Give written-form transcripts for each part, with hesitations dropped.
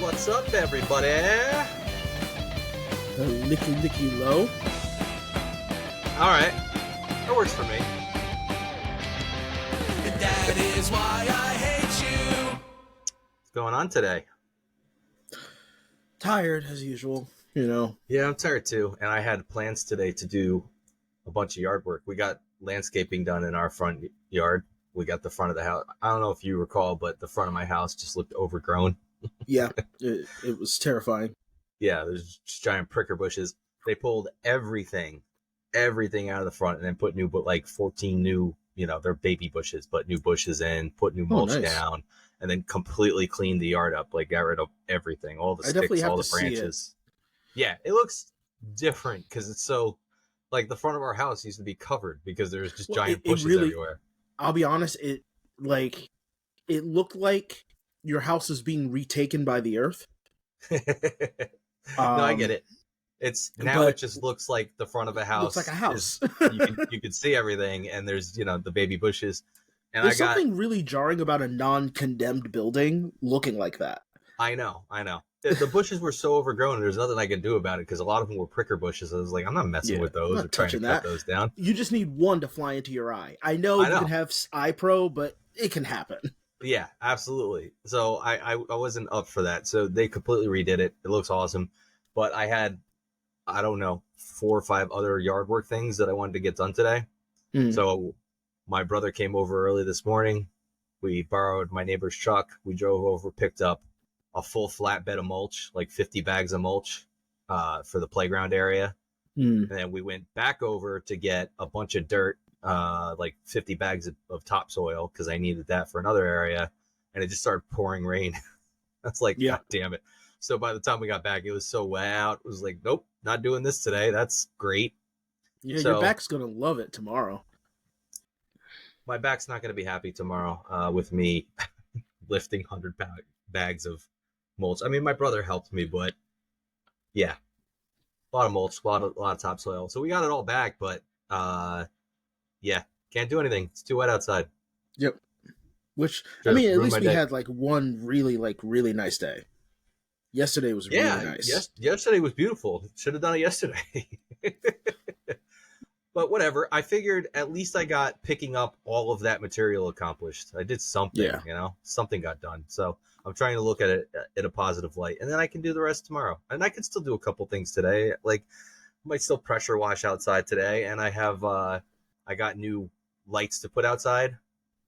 What's up, everybody? Licky low. All right, that works for me. That is why I hate you. What's going on today? Tired as usual, you know. Yeah, I'm tired too, and I had plans today to do a bunch of yard work. We got landscaping done in our front yard. We got the front of the house. I don't know if you recall, but the front of my house just looked overgrown. Yeah, it was terrifying. Yeah, there's just giant pricker bushes. They pulled everything out of the front and then put new, but like 14 new, they're baby bushes, but new bushes in, put new mulch down, and then completely cleaned the yard up, like got rid of everything, all the sticks, all the branches. Yeah, it looks different because it's so, like the front of our house used to be covered because there's just giant bushes everywhere. I'll be honest, it looked like your house is being retaken by the earth. No, I get it. It just looks like the front of a house. Looks like a house. You can see everything, and there's the baby bushes. And there's something really jarring about a non-condemned building looking like that. I know. The bushes were so overgrown. There's nothing I could do about it because a lot of them were pricker bushes. I was like, I'm not messing with those or trying to cut those down. You just need one to fly into your eye. I know you can have eye pro, but it can happen. Yeah, absolutely. So I wasn't up for that. So they completely redid it. It looks awesome. But I had, I don't know, 4 or 5 other yard work things that I wanted to get done today. So my brother came over early this morning. We borrowed my neighbor's truck. We drove over, picked up a full flatbed of mulch, like 50 bags of mulch for the playground area. And then we went back over to get a bunch of dirt, like 50 bags of topsoil because I needed that for another area. And it just started pouring rain. That's like, God damn it. So by the time we got back, it was so wet out. It was like, nope, not doing this today. That's great. Yeah, your back's going to love it tomorrow. My back's not going to be happy tomorrow with me lifting 100 bags of mulch. I mean, my brother helped me, but yeah, a lot of mulch, a lot of topsoil. So we got it all back, but yeah, can't do anything. It's too wet outside. Yep. Which, I mean, at least we had like one really nice day. Yesterday was really nice. Yes, yesterday was beautiful. Should have done it yesterday. But whatever. I figured at least I got picking up all of that material accomplished. I did something, something got done. So I'm trying to look at it in a positive light, and then I can do the rest tomorrow. And I can still do a couple things today. Like I might still pressure wash outside today, and I have I got new lights to put outside.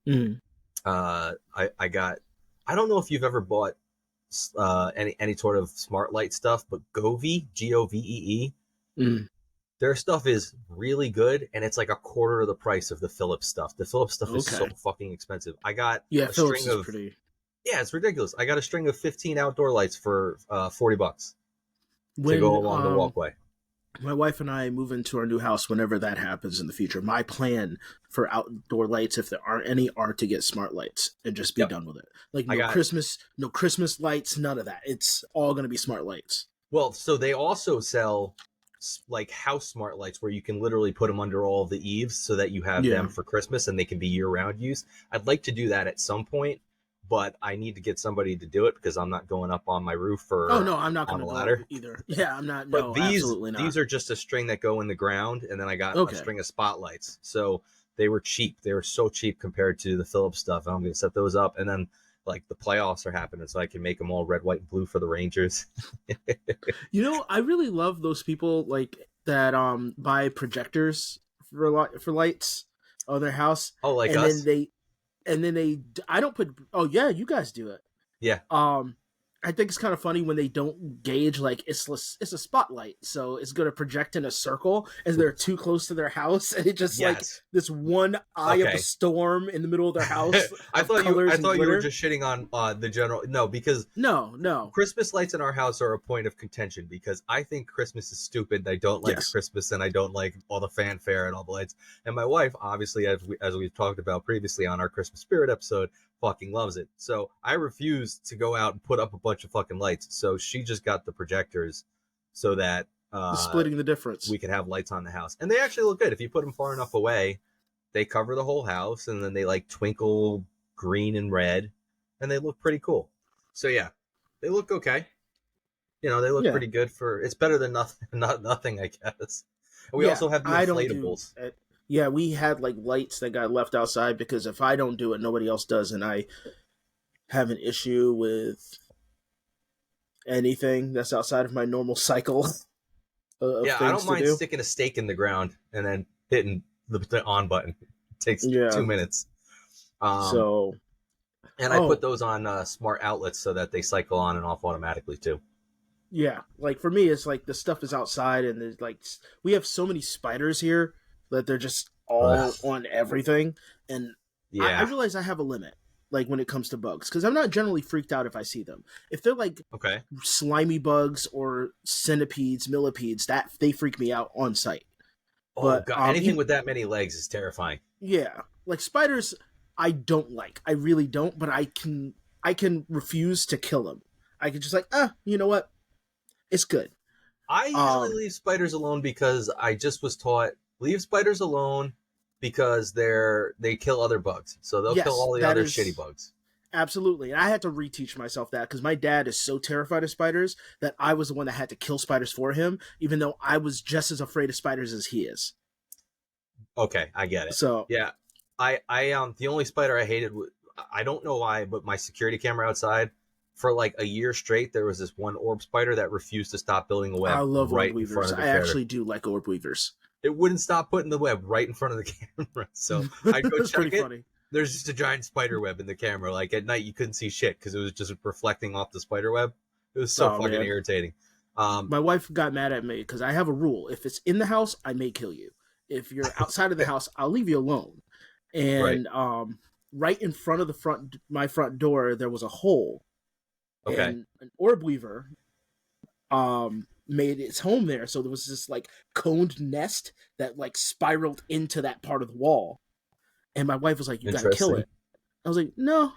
I don't know if you've ever bought any sort of smart light stuff, but Govee, Govee. Their stuff is really good, and it's like a quarter of the price of the Philips stuff. The Philips stuff is so fucking expensive. I got a string of it's ridiculous. I got a string of 15 outdoor lights for $40 to go along the walkway. My wife and I move into our new house whenever that happens in the future. My plan for outdoor lights, if there aren't any, are to get smart lights and just be done with it. Like no Christmas lights, none of that. It's all going to be smart lights. Well, so they also sell like house smart lights where you can literally put them under all of the eaves so that you have them for Christmas and they can be year-round use. I'd like to do that at some point, but I need to get somebody to do it because I'm not going up on my roof I'm not going to ladder either. Yeah, I'm not. But absolutely not. These are just a string that go in the ground, and then I got a string of spotlights. So they were cheap. They were so cheap compared to the Philips stuff. I'm going to set those up, and then like the playoffs are happening, so I can make them all red, white, and blue for the Rangers. I really love those people like that buy projectors for lights on their house. Oh, like us. And then I don't put. Oh yeah, you guys do it. Yeah. I think it's kind of funny when they don't gauge, like, it's a spotlight, so it's going to project in a circle as they're too close to their house, and it just, like, this one eye of a storm in the middle of their house. I thought you were just shitting on the general... No, because... No. Christmas lights in our house are a point of contention, because I think Christmas is stupid, I don't like Christmas, and I don't like all the fanfare and all the lights. And my wife, obviously, as we've talked about previously on our Christmas Spirit episode, fucking loves it. So I refuse to go out and put up a bunch of fucking lights. So she just got the projectors so that splitting the difference, we can have lights on the house. And they actually look good. If you put them far enough away, they cover the whole house, and then they like twinkle green and red, and they look pretty cool. So yeah, They look okay. You know, they look pretty good for. It's better than nothing. Not nothing, I guess. And we also have the inflatables. Yeah, we had like lights that got left outside because if I don't do it, nobody else does, and I have an issue with anything that's outside of my normal cycle. Yeah, I don't mind sticking a stake in the ground and then hitting the on button. It takes 2 minutes. And I put those on smart outlets so that they cycle on and off automatically too. Yeah, like for me, it's like the stuff is outside, and there's like we have so many spiders here that they're just all on everything, and I realize I have a limit. Like when it comes to bugs, because I'm not generally freaked out if I see them. If they're like slimy bugs or centipedes, millipedes, that they freak me out on sight. Oh but, god, anything with that many legs is terrifying. Yeah, like spiders, I don't like. I really don't. But I can refuse to kill them. I can just like, you know what? It's good. I usually leave spiders alone because I just was taught leave spiders alone. Because they kill other bugs, so they'll kill all the other shitty bugs. Absolutely, and I had to reteach myself that because my dad is so terrified of spiders that I was the one that had to kill spiders for him, even though I was just as afraid of spiders as he is. Okay, I get it. So yeah, I the only spider I hated, I don't know why, but my security camera outside for like a year straight, there was this one orb spider that refused to stop building a web. I love orb weavers. I actually do like orb weavers. It wouldn't stop putting the web right in front of the camera. So I'd go check it. Funny. There's just a giant spider web in the camera. Like at night, you couldn't see shit because it was just reflecting off the spider web. It was so fucking irritating. My wife got mad at me because I have a rule. If it's in the house, I may kill you. If you're outside of the house, I'll leave you alone. And right in front of my front door, there was a hole. Okay. And an orb weaver made its home there, so there was this like coned nest that like spiraled into that part of the wall, and my wife was like, you gotta kill it. I was like, no,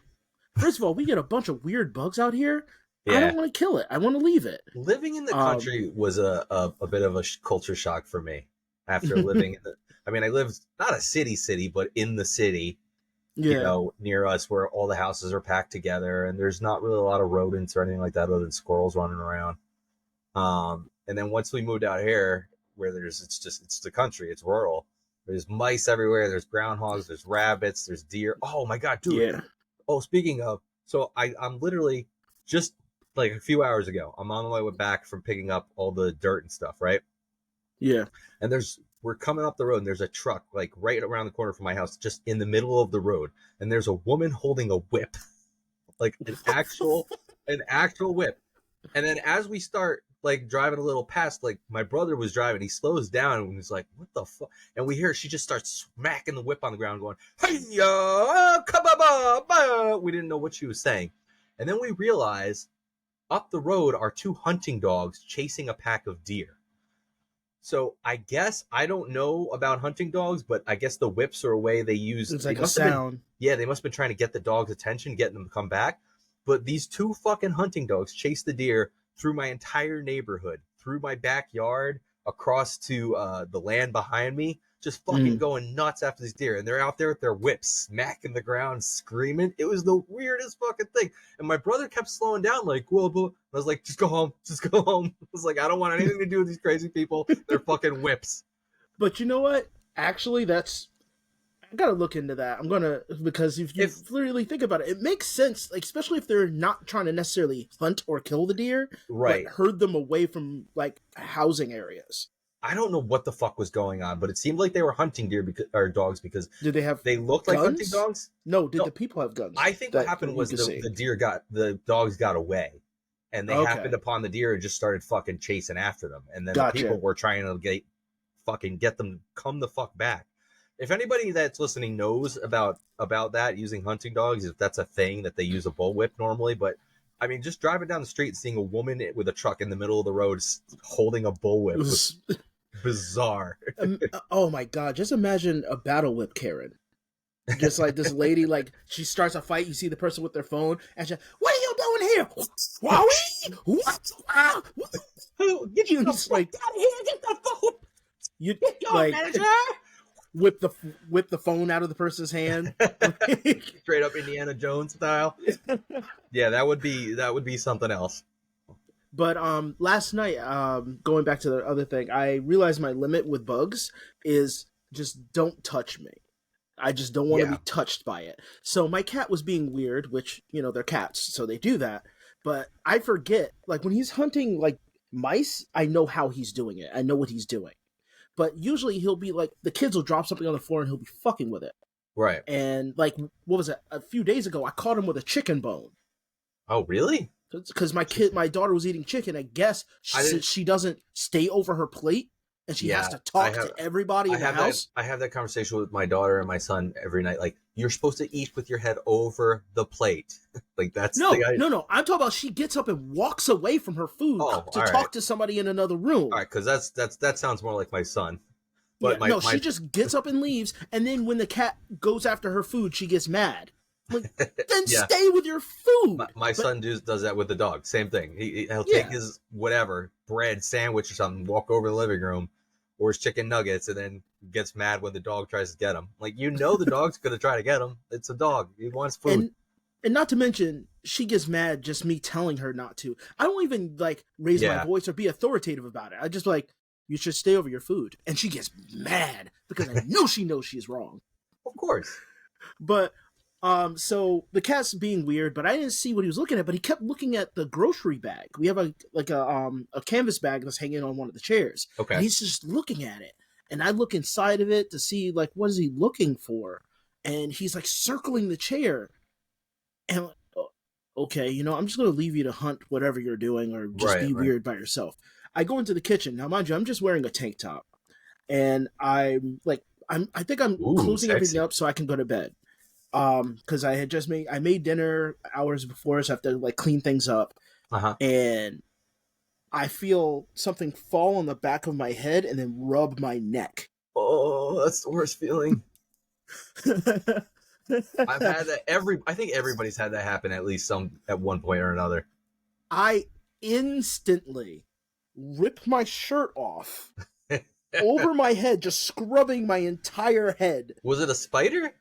first of all, we get a bunch of weird bugs out here. I don't want to kill it, I want to leave it. Living in the country was a bit of a culture shock for me after living in the I lived not a city but in the city, you know, near us where all the houses are packed together and there's not really a lot of rodents or anything like that other than squirrels running around. And then once we moved out here, where it's the country, it's rural. There's mice everywhere. There's groundhogs. There's rabbits. There's deer. Oh my god, dude! Yeah. Oh, speaking of, so I'm literally just like a few hours ago. I'm on my way back from picking up all the dirt and stuff, right? Yeah. And we're coming up the road, and there's a truck like right around the corner from my house, just in the middle of the road, and there's a woman holding a whip, like an actual whip. And then as we start like driving a little past, like my brother was driving, he slows down and he's like, what the fuck? And we hear she just starts smacking the whip on the ground going, hey-ya, kababa. We didn't know what she was saying. And then we realize up the road are 2 hunting dogs chasing a pack of deer. So I guess I don't know about hunting dogs, but I guess the whips are a way they use. It's like a sound. They must have been trying to get the dog's attention, getting them to come back. But these 2 fucking hunting dogs chase the deer through my entire neighborhood, through my backyard, across to the land behind me, just fucking going nuts after these deer. And they're out there with their whips smacking the ground, screaming. It was the weirdest fucking thing. And my brother kept slowing down, like, whoa, whoa. I was like, just go home. Just go home. I was like, I don't want anything to do with these crazy people. They're fucking whips. But you know what? Actually, I gotta look into that. Because if you really think about it, it makes sense, like especially if they're not trying to necessarily hunt or kill the deer, right? But herd them away from like housing areas. I don't know what the fuck was going on, but it seemed like they were hunting deer or dogs because did they have? They looked guns? Like hunting dogs. No, the people have guns? I think what happened was the dogs got away, and they happened upon the deer and just started fucking chasing after them, and then the people were trying to get them to come the fuck back. If anybody that's listening knows about that, using hunting dogs, if that's a thing that they use a bullwhip normally, but I mean, just driving down the street and seeing a woman with a truck in the middle of the road holding a bullwhip was bizarre. Oh my god! Just imagine a battle whip Karen. Just like this lady, like she starts a fight. You see the person with their phone, and she's, "What are you doing here? What? Get you like out of here! Get the phone! You like manager." Whip the phone out of the person's hand. Straight up Indiana Jones style. Yeah, that would be something else. But last night, going back to the other thing, I realized my limit with bugs is just don't touch me. I just don't want to be touched by it. So my cat was being weird, which, they're cats, so they do that. But I forget, like when he's hunting like mice, I know how he's doing it. I know what he's doing. But usually he'll be like, the kids will drop something on the floor and he'll be fucking with it. Right. And like, what was it? A few days ago, I caught him with a chicken bone. Oh, really? Because my daughter was eating chicken. I guess she doesn't stay over her plate, and she has to talk to everybody in the house. I have that conversation with my daughter and my son every night. Like, you're supposed to eat with your head over the plate. Like, that's no. I'm talking about she gets up and walks away from her food to talk to somebody in another room. All right, because that sounds more like my son. But she just gets up and leaves, and then when the cat goes after her food, she gets mad. Like, then stay with your food. My son does that with the dog. Same thing. He'll take his whatever bread sandwich or something, walk over to the living room, or his chicken nuggets, and then gets mad when the dog tries to get him. Like, the dog's gonna try to get him. It's a dog. He wants food. And not to mention, she gets mad just me telling her not to. I don't even like raise my voice or be authoritative about it. I just like, you should stay over your food, and she gets mad because I know she knows she's wrong. Of course. But so the cat's being weird, but I didn't see what he was looking at, but he kept looking at the grocery bag. We have a canvas bag that's hanging on one of the chairs. Okay. And he's just looking at it. And I look inside of it to see, like, what is he looking for? And he's, like, circling the chair. And I'm like, okay, I'm just going to leave you to hunt whatever you're doing or just be weird by yourself. I go into the kitchen. Now, mind you, I'm just wearing a tank top. And I think I'm closing everything up so I can go to bed. Because I made dinner hours before, so I have to like clean things up. And I feel something fall on the back of my head and then rub my neck. Oh, that's the worst feeling. I've had that. I think everybody's had that happen at least at one point or another. I instantly rip my shirt off over my head, just scrubbing my entire head. Was it a spider?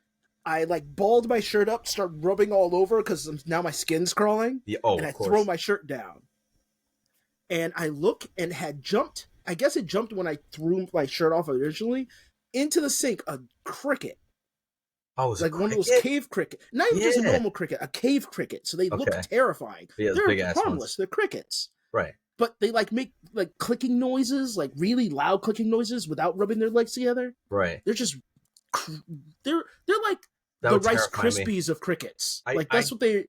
I like balled my shirt up, start rubbing all over because now my skin's crawling. Yeah, and I throw my shirt down. And I look and had jumped. I guess it jumped when I threw my shirt off originally into the sink. A cricket. Oh, it was like one of those cave cricket. Not even just a normal cricket, a cave cricket. So they look terrifying. Yeah, they're harmless. They're crickets. Right. But they like make like clicking noises, like really loud clicking noises without rubbing their legs together. Right. They're just they're like the Rice Krispies of crickets. That's what they.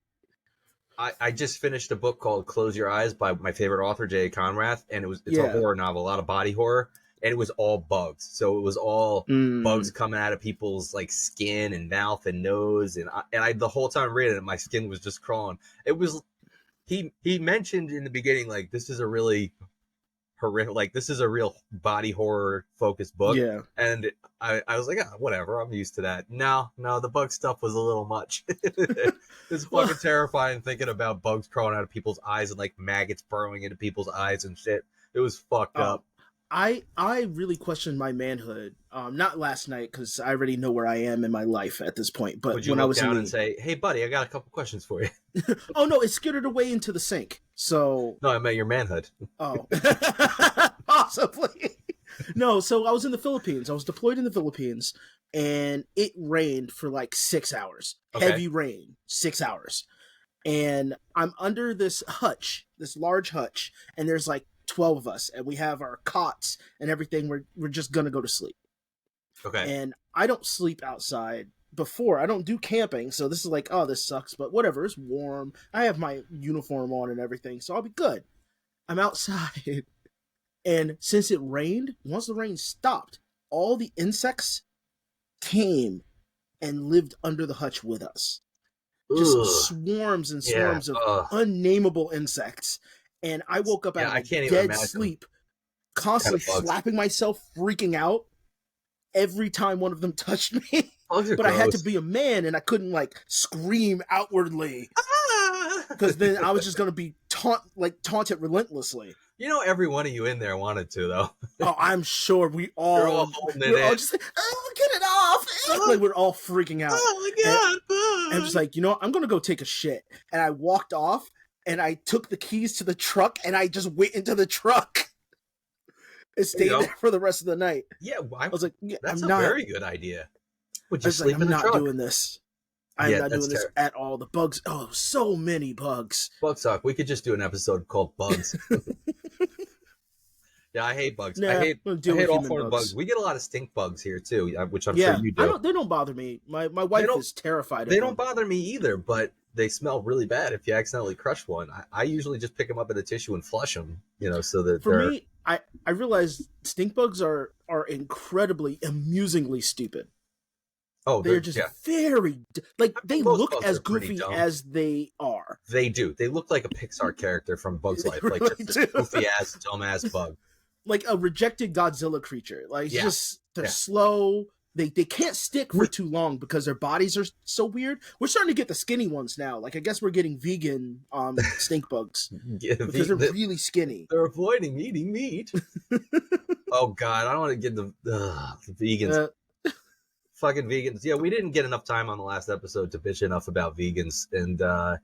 I just finished a book called Close Your Eyes by my favorite author, J.A. Conrath, and it's a horror novel, a lot of body horror, and it was all bugs. So it was all bugs coming out of people's like skin and mouth and nose, and I the whole time reading it, my skin was just crawling. It was he mentioned in the beginning like this is a really horrific, like this is a real body horror focused book. Yeah. And I was like, whatever, I'm used to that. No, the bug stuff was a little much. It's fucking terrifying thinking about bugs crawling out of people's eyes and like maggots burrowing into people's eyes and shit. It was fucked up. I really questioned my manhood. Not last night because I already know where I am in my life at this point. But when I was down and say, "Hey, buddy, I got a couple questions for you." Oh no, it skittered away into the sink. So no, I meant your manhood. Oh, possibly. No, so I was in the Philippines. I was deployed in the Philippines, and it rained for like 6 hours. Okay. Heavy rain, 6 hours, and I'm under this hutch, this large hutch, and there's like 12 of us, and we have our cots and everything. We're just gonna go to sleep. Okay. And I don't sleep outside before. I don't do camping, so this is like, oh, this sucks, but whatever. It's warm. I have my uniform on and everything, so I'll be good. I'm outside, and since it rained, once the rain stopped, all the insects came and lived under the hutch with us. Just swarms and swarms of unnameable insects. And I woke up out of dead sleep, constantly slapping myself, freaking out every time one of them touched me. But I had to be a man, and I couldn't like scream outwardly because then I was just gonna be taunted relentlessly. Every one of you in there wanted to, though. Oh, I'm sure we're all holding it in. Just like, oh, get it off! Like we're all freaking out. Oh my god! I'm just like, I'm going to go take a shit. And I walked off and I took the keys to the truck and I just went into the truck and stayed there for the rest of the night. Yeah, I was like, that's a very good idea. Would you sleep in the truck? I'm not doing this. I'm not doing this at all. The bugs, so many bugs. Bugs suck. We could just do an episode called Bugs. Yeah, I hate bugs. I hate all forms of bugs. We get a lot of stink bugs here too, which I'm sure you do. They don't bother me. My wife is terrified of them. They don't bother me either, but they smell really bad if you accidentally crush one. I usually just pick them up in a tissue and flush them, so that For me, I realize stink bugs are incredibly, amusingly stupid. Oh, they're just very they look as goofy as they are. They do. They look like a Pixar character from Bug's Life, like just a goofy ass, dumb ass bug, like a rejected Godzilla creature. Like they're slow. They can't stick for too long because their bodies are so weird. We're starting to get the skinny ones now. Like I guess we're getting vegan stink bugs because they're really skinny. They're avoiding eating meat. Oh God, I don't want to get the vegans. Fucking vegans. Yeah, we didn't get enough time on the last episode to bitch enough about vegans and the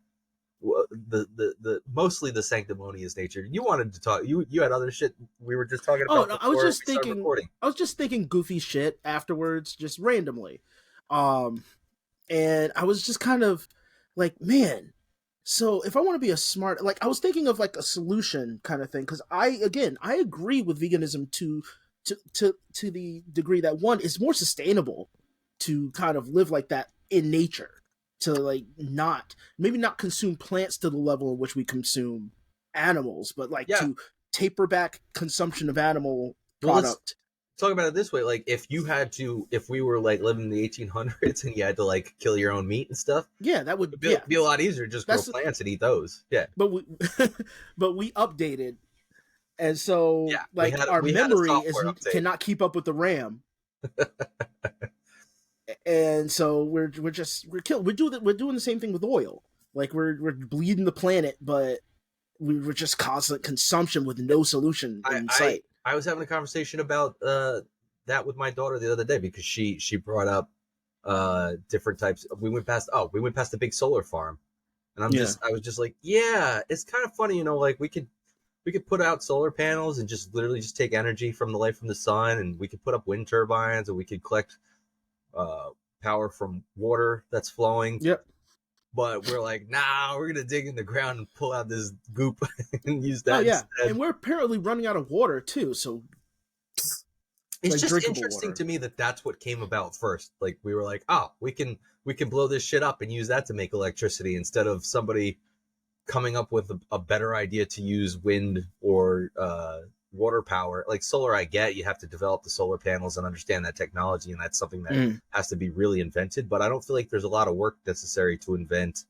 mostly the sanctimonious nature. You wanted to talk. You had other shit we were just talking about. I was just thinking goofy shit afterwards, just randomly, and I was just kind of like, man. So if I want to be a smart, I was thinking of like a solution kind of thing because I agree with veganism to the degree that one is more sustainable to kind of live like that in nature, to maybe not consume plants to the level in which we consume animals, but to taper back consumption of animal product. Talk about it this way: if we were living in the 1800s and you had to kill your own meat and stuff, that would be a lot easier. Just grow plants and eat those. Yeah, but we updated. And so, our memory cannot keep up with the RAM, and so we're killed. We're doing the same thing with oil. We're bleeding the planet, but we're just constant consumption with no solution in sight. I was having a conversation about that with my daughter the other day because she brought up different types. We went past the big solar farm, and I was just like, yeah, it's kind of funny, we could put out solar panels and just literally just take energy from the light from the sun, and we could put up wind turbines, and we could collect power from water that's flowing. Yep. But we're like, nah, we're gonna dig in the ground and pull out this goop and use that. Instead. And we're apparently running out of water too. So it's just interesting to me that that's what came about first. We were like, we can blow this shit up and use that to make electricity instead of somebody coming up with a better idea to use wind or water power. Solar, I get you have to develop the solar panels and understand that technology, and that's something that has to be really invented, but I don't feel like there's a lot of work necessary to invent.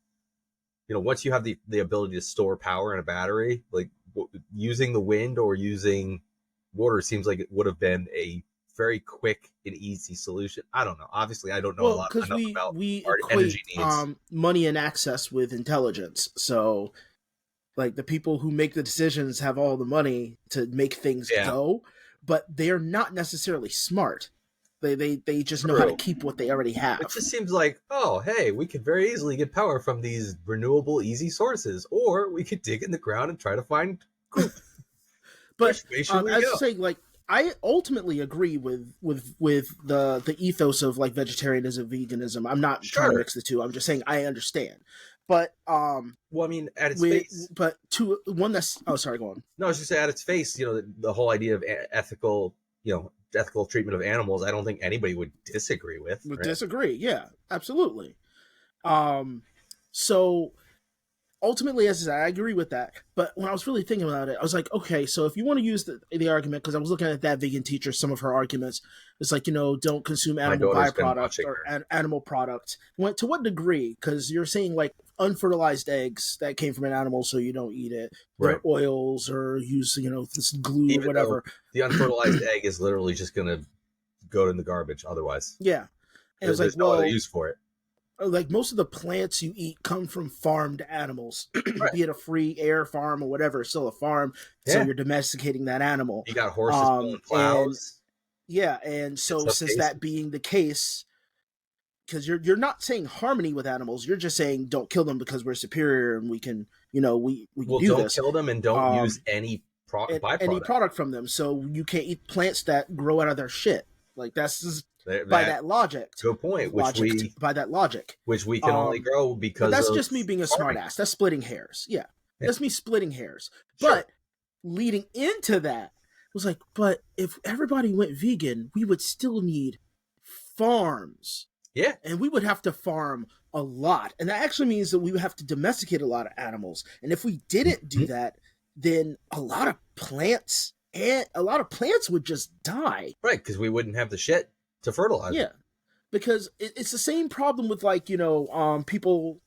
Once you have the ability to store power in a battery, using the wind or using water seems like it would have been a very quick and easy solution. I don't know. Obviously, I don't know a lot enough about our energy needs. Money and access with intelligence. So, the people who make the decisions have all the money to make things go, but they're not necessarily smart. They just know how to keep what they already have. It just seems like, oh, hey, we could very easily get power from these renewable, easy sources, or we could dig in the ground and try to find goop. But as I say, I ultimately agree with the ethos of vegetarianism, veganism. I'm not trying to mix the two. I'm just saying I understand. But at its face. But to one that's sorry, go on. No, I was just say at its face, the whole idea of ethical treatment of animals. I don't think anybody would disagree with. Disagree, yeah, absolutely. So ultimately, as I said, I agree with that. But when I was really thinking about it, I was like, okay, so if you want to use the argument, because I was looking at that vegan teacher, some of her arguments, it's don't consume animal byproduct or animal product. To what degree? Because you're saying unfertilized eggs that came from an animal, so you don't eat it. Right. Or oils or use, this glue or whatever. The unfertilized egg is literally just going to go in the garbage otherwise. Yeah. And there's no other use for it. Most of the plants you eat come from farmed animals, right. Be it a free air farm or whatever, it's still a farm. Yeah. So you're domesticating that animal. You got horses pulling plows. And so since that being the case, because you're not saying harmony with animals. You're just saying don't kill them because we're superior and we can, we can do don't this. Kill them and don't use any byproduct. Any product from them. So you can't eat plants that grow out of their shit. Like that's just, by that logic. Good point. By that logic, which we can only grow because that's just me being a smartass. That's splitting hairs. Yeah, that's me splitting hairs. Sure. But leading into that was like, but if everybody went vegan, we would still need farms. Yeah, and we would have to farm a lot, and that actually means that we would have to domesticate a lot of animals. And if we didn't do that, then a lot of plants would just die. Right, because we wouldn't have the shit to fertilize. Yeah, because it's the same problem with people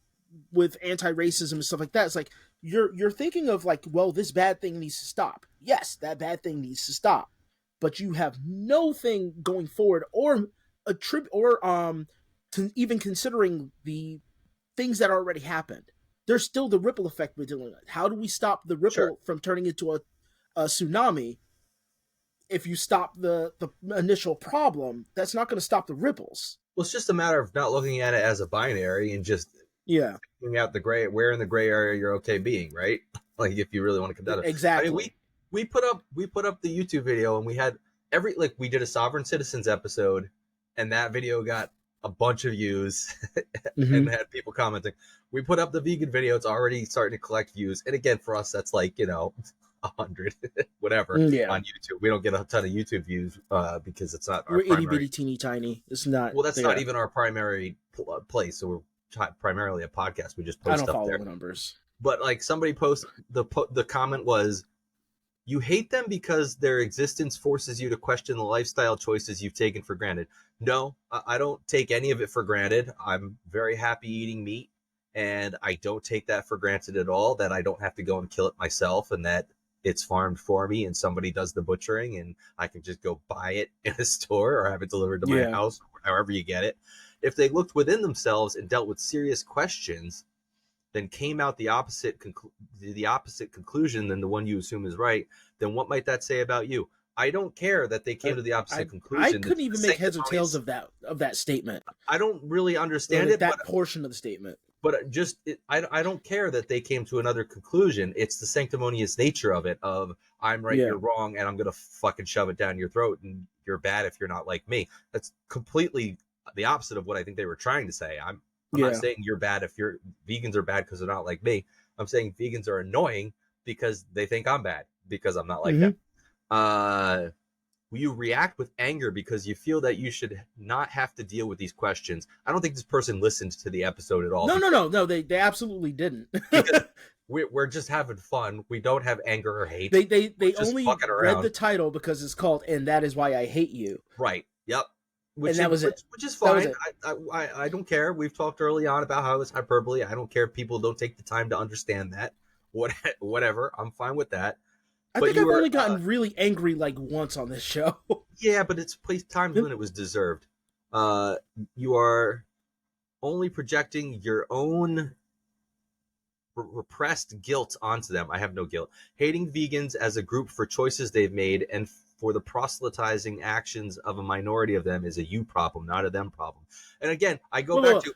with anti-racism and stuff like that. It's like you're thinking of like, well, this bad thing needs to stop. Yes, that bad thing needs to stop, but you have no thing going forward or even considering the things that already happened. There's still the ripple effect we're dealing with. How do we stop the ripple from turning into a tsunami? If you stop the initial problem, that's not going to stop the ripples. Well, it's just a matter of not looking at it as a binary and just figuring out where in the gray area you're okay being, right? Like if you really want to come down to it. Exactly. I mean, we put up the YouTube video and we had we did a Sovereign Citizens episode, and that video got a bunch of views and had people commenting. We put up the vegan video; it's already starting to collect views. And again, for us, that's like 100 whatever on YouTube. We don't get a ton of YouTube views because it's not our itty bitty teeny tiny. It's not. Well, that's not even our primary place. So we're primarily a podcast. We just post stuff there. I don't follow the numbers. But like somebody posted the comment was, you hate them because their existence forces you to question the lifestyle choices you've taken for granted. No, I don't take any of it for granted. I'm very happy eating meat, and I don't take that for granted at all, that I don't have to go and kill it myself, and that it's farmed for me and somebody does the butchering and I can just go buy it in a store or have it delivered to my house, however you get it. If they looked within themselves and dealt with serious questions, then came out the opposite conclusion than the one you assume is right, then what might that say about you? I don't care that they came to the opposite conclusion. I couldn't even make heads or tails of that statement. I don't really understand that portion of the statement. But I don't care that they came to another conclusion. It's the sanctimonious nature of it, of I'm right, you're wrong, and I'm going to fucking shove it down your throat, and you're bad if you're not like me. That's completely the opposite of what I think they were trying to say. I'm not saying you're bad if vegans are bad because they're not like me. I'm saying vegans are annoying because they think I'm bad because I'm not like them. You react with anger because you feel that you should not have to deal with these questions. I don't think this person listened to the episode at all. No, they absolutely didn't. we're just having fun. We don't have anger or hate. They only read the title because it's called "And That Is Why I Hate You." Right. Yep. Which is fine. I don't care. We've talked early on about how it's hyperbole. I don't care if people don't take the time to understand that. Whatever. I'm fine with that. I think I've only gotten really angry like once on this show. Yeah, but it's times when it was deserved. You are only projecting your own repressed guilt onto them. I have no guilt. Hating vegans as a group for choices they've made and for the proselytizing actions of a minority of them is a you problem, not a them problem. And again, I go back to...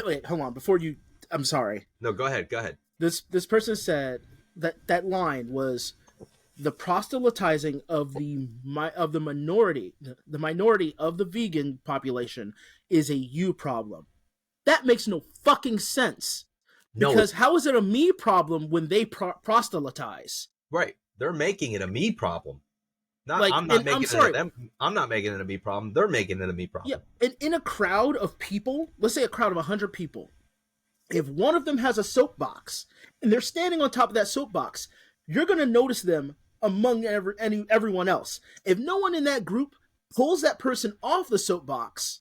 Wait, hold on. Before you... I'm sorry. No, go ahead. This person said that line was... the proselytizing of the minority, the minority of the vegan population is a you problem. That makes no fucking sense. Because how is it a me problem when they proselytize? Right. They're making it a me problem. I'm not making it a me problem. They're making it a me problem. Yeah. And in a crowd of people, let's say a crowd of 100 people, if one of them has a soapbox and they're standing on top of that soapbox, you're going to notice them among everyone else. If no one in that group pulls that person off the soapbox,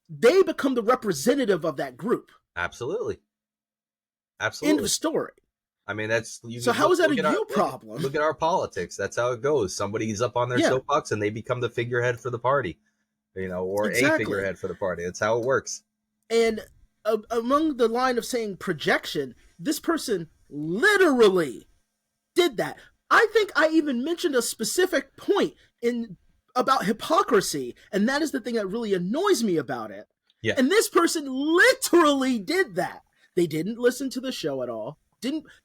they become the representative of that group. Absolutely. End of story. I mean, so how is that a you problem? Look at our politics. That's how it goes. Somebody's up on their soapbox and they become the figurehead for the party, or a figurehead for the party. That's how it works. And among the line of saying projection, this person literally did that. I think I even mentioned a specific point about hypocrisy, and that is the thing that really annoys me about it. Yeah. And this person literally did that. They didn't listen to the show at all.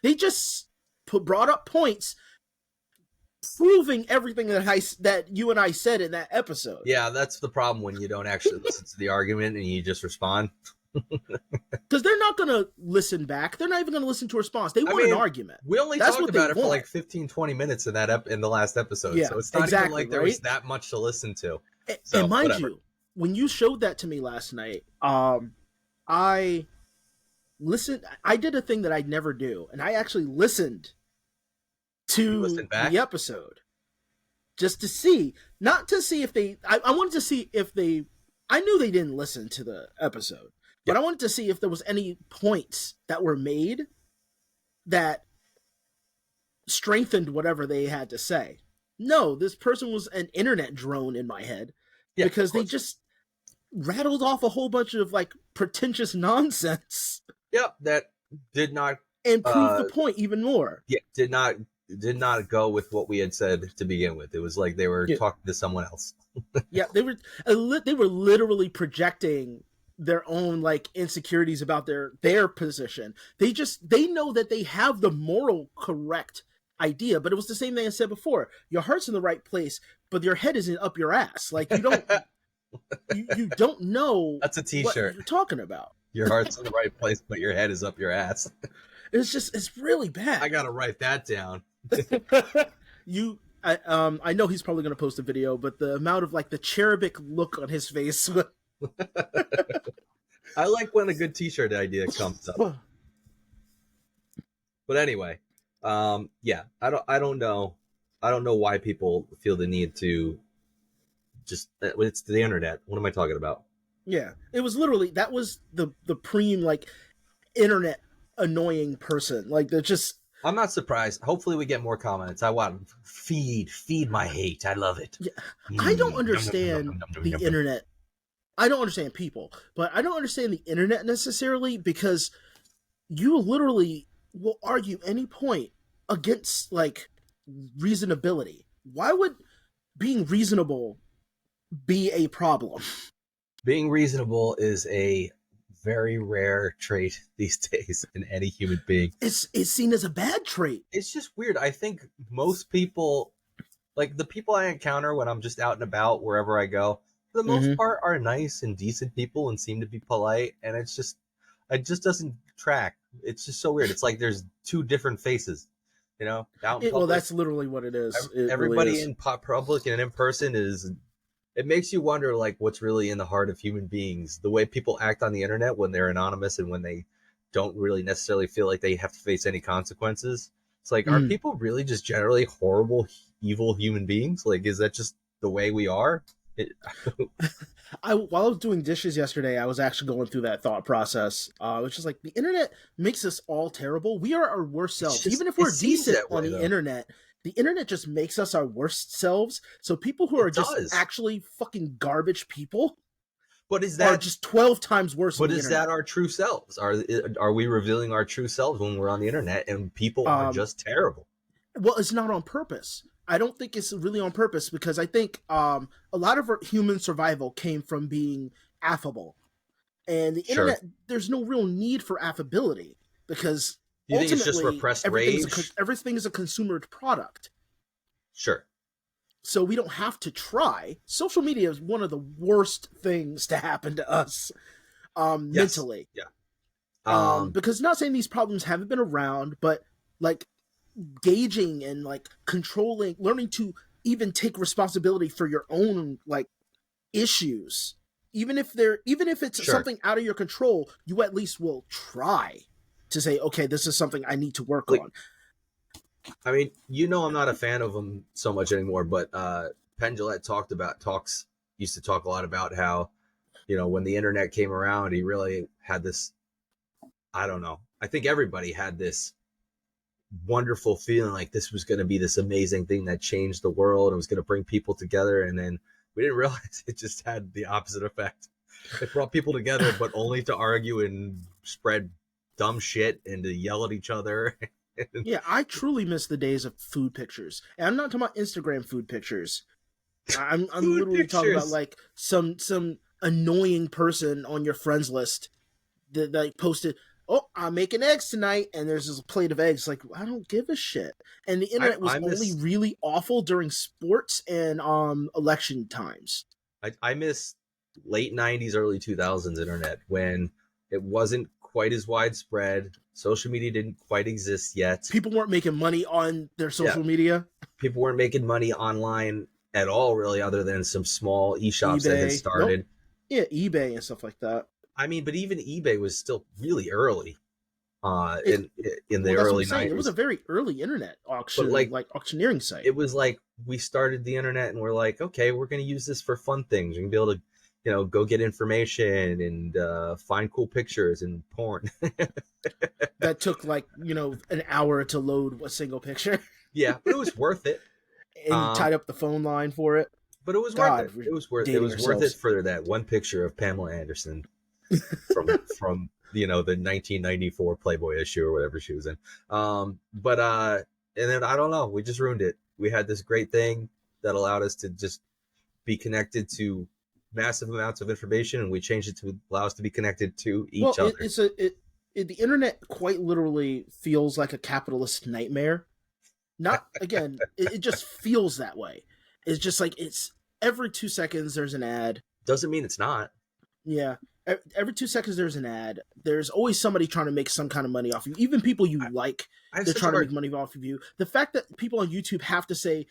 They just brought up points proving everything that you and I said in that episode. Yeah, that's the problem when you don't actually listen to the argument and you just respond. Because they're not going to listen back. They're not even going to listen to a response. They want an argument. We only talked about it for like 15, 20 minutes in the last episode. Yeah, so it's not even like there was that much to listen to. And mind you, when you showed that to me last night, I listened. I did a thing that I'd never do, and I actually listened to the episode just to see, not to see if they. I wanted to see if they. I knew they didn't listen to the episode, but I wanted to see if there was any points that were made that strengthened whatever they had to say. No, this person was an internet drone in my head because they just rattled off a whole bunch of like pretentious nonsense. Yep, that did not improve the point even more. Yeah, did not go with what we had said to begin with. It was like they were talking to someone else. Yeah, they were literally projecting their own like insecurities about their position. They know that they have the moral correct idea, but it was the same thing I said before. Your heart's in the right place, but your head isn't up your ass. Like you don't you don't know. That's a t-shirt. What you're talking about. Your heart's in the right place, but your head is up your ass. It's really bad. I gotta write that down. I know he's probably gonna post a video, but the amount of like the cherubic look on his face. I like when a good t-shirt idea comes up. But anyway, yeah, I don't know why people feel the need to just, it's the internet. What am I talking about? Yeah, it was literally, that was the preem like internet annoying person. Like they're just. I'm not surprised. Hopefully we get more comments. I want feed my hate. I love it. Yeah. I don't understand the internet. I don't understand people, but I don't understand the internet necessarily because you literally will argue any point against like reasonability. Why would being reasonable be a problem? Being reasonable is a very rare trait these days in any human being. It's seen as a bad trait. It's just weird. I think most people, like the people I encounter when I'm just out and about wherever I go, for the most part are nice and decent people and seem to be polite, and it just doesn't track. It's just so weird. It's like there's two different faces, you know? Out in public, well, that's literally what it is. Everybody really is. In public and in person is. It makes you wonder, like, what's really in the heart of human beings. The way people act on the internet when they're anonymous and when they don't really necessarily feel like they have to face any consequences. It's like, are people really just generally horrible, evil human beings? Like, is that just the way we are? While I was doing dishes yesterday, I was actually going through that thought process, which is like the internet makes us all terrible. We are our worst selves. Even if we're decent on the internet, the internet just makes us our worst selves. So people who are just actually fucking garbage people, but is that are just 12 times worse? But is that our true selves? Are we revealing our true selves when we're on the internet and people are just terrible? Well, it's not on purpose. I don't think it's really on purpose because I think a lot of our human survival came from being affable, and the internet. There's no real need for affability because. You think it's just repressed rage? Everything is a consumer product. Sure. So we don't have to try. Social media is one of the worst things to happen to us mentally. Yeah. Because not saying these problems haven't been around, but like gauging and like controlling, learning to even take responsibility for your own like issues. Even if it's something out of your control, you at least will try to say, okay, this is something I need to work on. I mean, I'm not a fan of them so much anymore, but Penn Jillette used to talk a lot about how, when the internet came around, he really had this, I don't know, I think everybody had this wonderful feeling like this was going to be this amazing thing that changed the world and was going to bring people together. And then we didn't realize it just had the opposite effect. It brought people together, but only to argue and spread dumb shit and to yell at each other. Yeah, I truly miss the days of food pictures. And I'm not talking about Instagram food pictures. I'm literally talking about like some annoying person on your friends list that like posted, "Oh, I'm making eggs tonight," and there's this plate of eggs. Like, I don't give a shit. And the internet was only really awful during sports and election times. I miss late 90s, early 2000s internet when it wasn't quite as widespread. Social media didn't quite exist yet. People weren't making money on their social media. People weren't making money online at all, really, other than some small e-shops that had started. Nope. Yeah, eBay and stuff like that. I mean, but even eBay was still really early in the early 90s. It was a very early internet auction, like auctioneering site. It was like we started the internet and we're like, okay, we're going to use this for fun things. We're going to be able to, you know, go get information and find cool pictures and porn. That took like, you know, an hour to load a single picture. Yeah, but it was worth it. And you tied up the phone line for it. But it was worth it. It was worth it for that one picture of Pamela Anderson from you know, the 1994 Playboy issue or whatever she was in. And then I don't know, we just ruined it. We had this great thing that allowed us to just be connected to massive amounts of information, and we changed it to allow us to be connected to each other. The internet quite literally feels like a capitalist nightmare. Not again, it just feels that way. It's just like it's every 2 seconds there's an ad. Doesn't mean it's not. Yeah. Every 2 seconds there's an ad. There's always somebody trying to make some kind of money off of you. Even people you like, they're trying to make money off of you. The fact that people on YouTube have to say,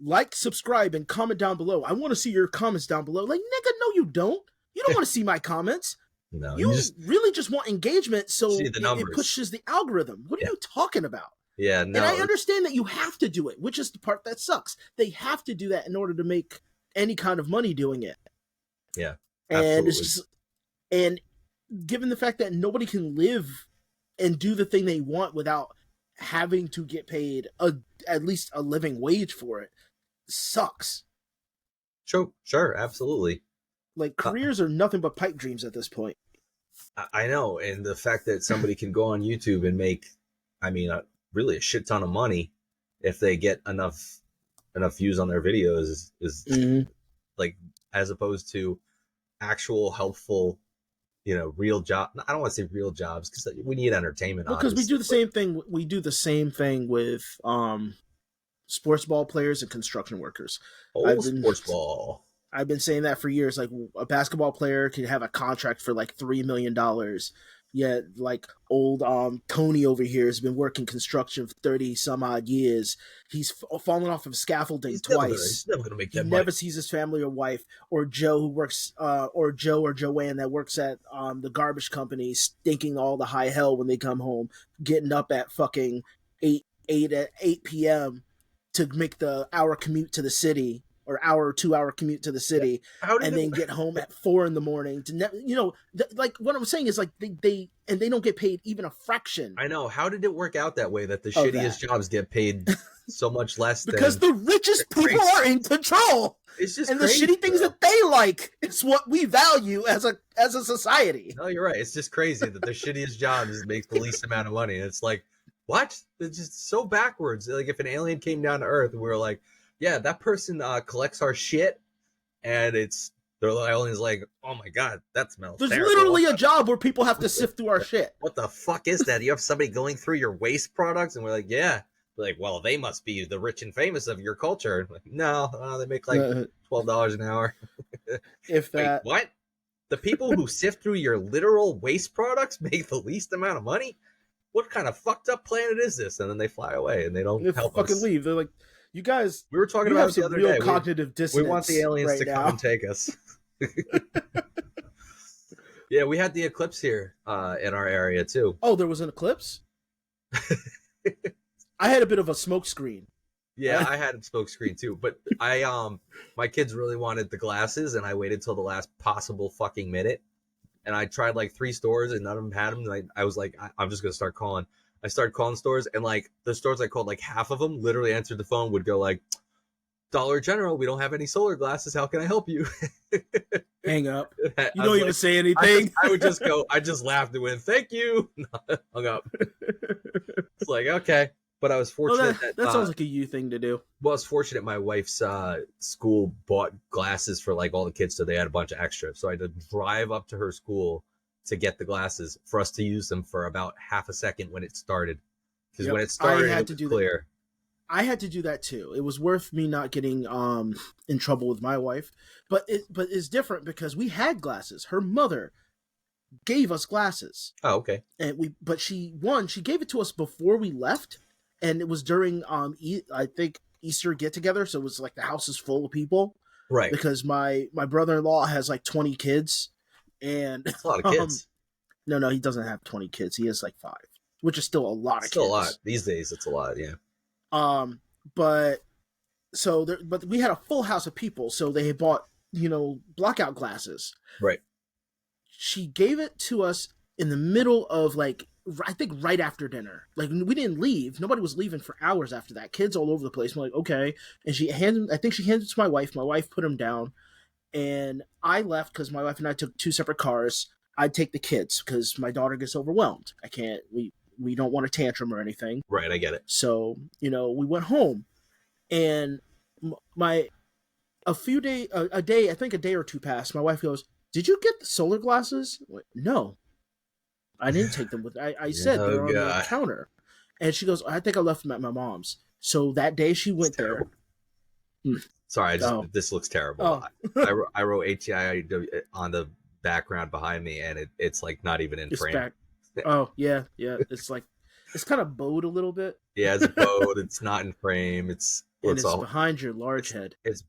like, subscribe, and comment down below. I want to see your comments down below. Like, nigga, no, you don't. You don't want to see my comments. No, you really just want engagement, so it pushes the algorithm. What are you talking about? Yeah, no. And I understand that you have to do it, which is the part that sucks. They have to do that in order to make any kind of money doing it. Yeah, absolutely. And it's just, and given the fact that nobody can live and do the thing they want without having to get paid at least a living wage for it, sucks. Sure, absolutely. Like, careers are nothing but pipe dreams at this point. I know, and the fact that somebody can go on YouTube and make, I mean, really a shit ton of money if they get enough views on their videos is like, as opposed to actual helpful, you know, real job. I don't want to say real jobs because we need entertainment. Because we do the same thing. We do the same thing with sports ball players and construction workers. Sports ball. I've been saying that for years. Like, a basketball player could have a contract for like $3 million. Yet, like, old Tony over here has been working construction for 30 some odd years. He's fallen off of scaffolding twice. He's never gonna make that money. Never sees his family or wife. Or Joe, who works, or Joanne that works at the garbage company, stinking all the high hell when they come home, getting up at fucking 8 p.m. to make the hour commute to the city. Or hour or 2 hour commute to the city, and then get home at 4 a.m. to like, what I'm saying is, like, they don't get paid even a fraction. I know. How did it work out that way that the shittiest jobs get paid so much less? Because the richest people are in control. It's just and crazy, the shitty things that they like is what we value as a society. No, you're right. It's just crazy that the shittiest jobs make the least amount of money. It's like, what? It's just so backwards. Like, if an alien came down to Earth and we were like, yeah, that person collects our shit, and the alien's like, oh my god, that smells There's terrible. Literally a job where people have to sift through our shit. What the fuck is that? You have somebody going through your waste products? And we're like, yeah. We're like, well, they must be the rich and famous of your culture. Like, no, they make like $12 an hour. If that. Wait, what? The people who sift through your literal waste products make the least amount of money? What kind of fucked up planet is this? And then they fly away and they don't help us. Fucking leave. They're like, you guys, we were talking about it the other day. Cognitive dissonance. We want the aliens to come and take us. Yeah, we had the eclipse here in our area too. Oh, there was an eclipse? I had a bit of a smoke screen. Yeah, I had a smoke screen too, but my kids really wanted the glasses, and I waited till the last possible fucking minute, and I tried like 3 stores, and none of them had them. And I was like, I'm just gonna start calling. I started calling stores, and like the stores I called, like half of them literally answered the phone, would go like, Dollar General, we don't have any solar glasses. How can I help you? Hang up. You don't even say anything. I would just go, I just laughed and went, thank you. Hung up. It's like, okay. But I was fortunate that sounds like a you thing to do. Well, I was fortunate my wife's school bought glasses for like all the kids, so they had a bunch of extra. So I had to drive up to her school to get the glasses for us to use them for about half a second when it started. Because when it started, it was clear. I had to do that too. It was worth me not getting in trouble with my wife, but it's different because we had glasses. Her mother gave us glasses. Oh, okay. And she gave it to us before we left, and it was during I think Easter get together, so it was like the house is full of people. Right. Because my brother-in-law has like 20 kids, and that's a lot of kids. No, he doesn't have 20 kids. He has like 5, which is still a lot of kids. Still a lot. These days it's a lot, yeah. But we had a full house of people, so they had bought, blackout glasses. Right. She gave it to us in the middle of like, I think right after dinner. Like we didn't leave. Nobody was leaving for hours after that. Kids all over the place. I'm like, okay. And I think she handed it to my wife. My wife put them down, and I left because my wife and I took 2 separate cars. I'd take the kids because my daughter gets overwhelmed. I can't, we don't want a tantrum or anything. Right, I get it. So, we went home, and I think a day or 2 passed. My wife goes, "Did you get the solar glasses?" I went, "No, I didn't take them with." I said they're on the counter, and she goes, "I think I left them at my mom's." So that day she went there. Sorry, this looks terrible. Oh. I wrote ATI on the background behind me, and it's like not even in frame. Oh yeah. It's like it's kind of bowed a little bit. Yeah, it's bowed. It's not in frame. It's all behind your large head. It's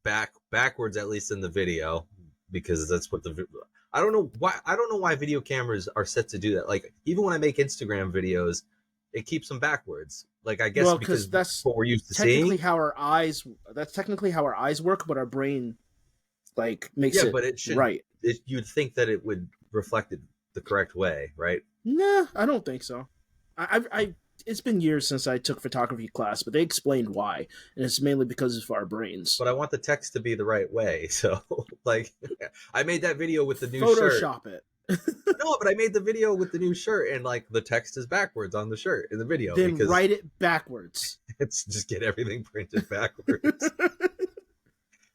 backwards, at least in the video, because that's what I don't know why video cameras are set to do that. Like even when I make Instagram videos, it keeps them backwards. Like I guess because that's what we're used to seeing. That's technically how our eyes work, but our brain like makes it but it should, right. You'd think that it would reflect it the correct way, right? Nah, I don't think so. It's been years since I took photography class, but they explained why, and it's mainly because of our brains. But I want the text to be the right way, so like I made that video with the new shirt. Photoshop it. No, but I made the video with the new shirt, and like the text is backwards on the shirt in the video. Then write it backwards. It's just get everything printed backwards.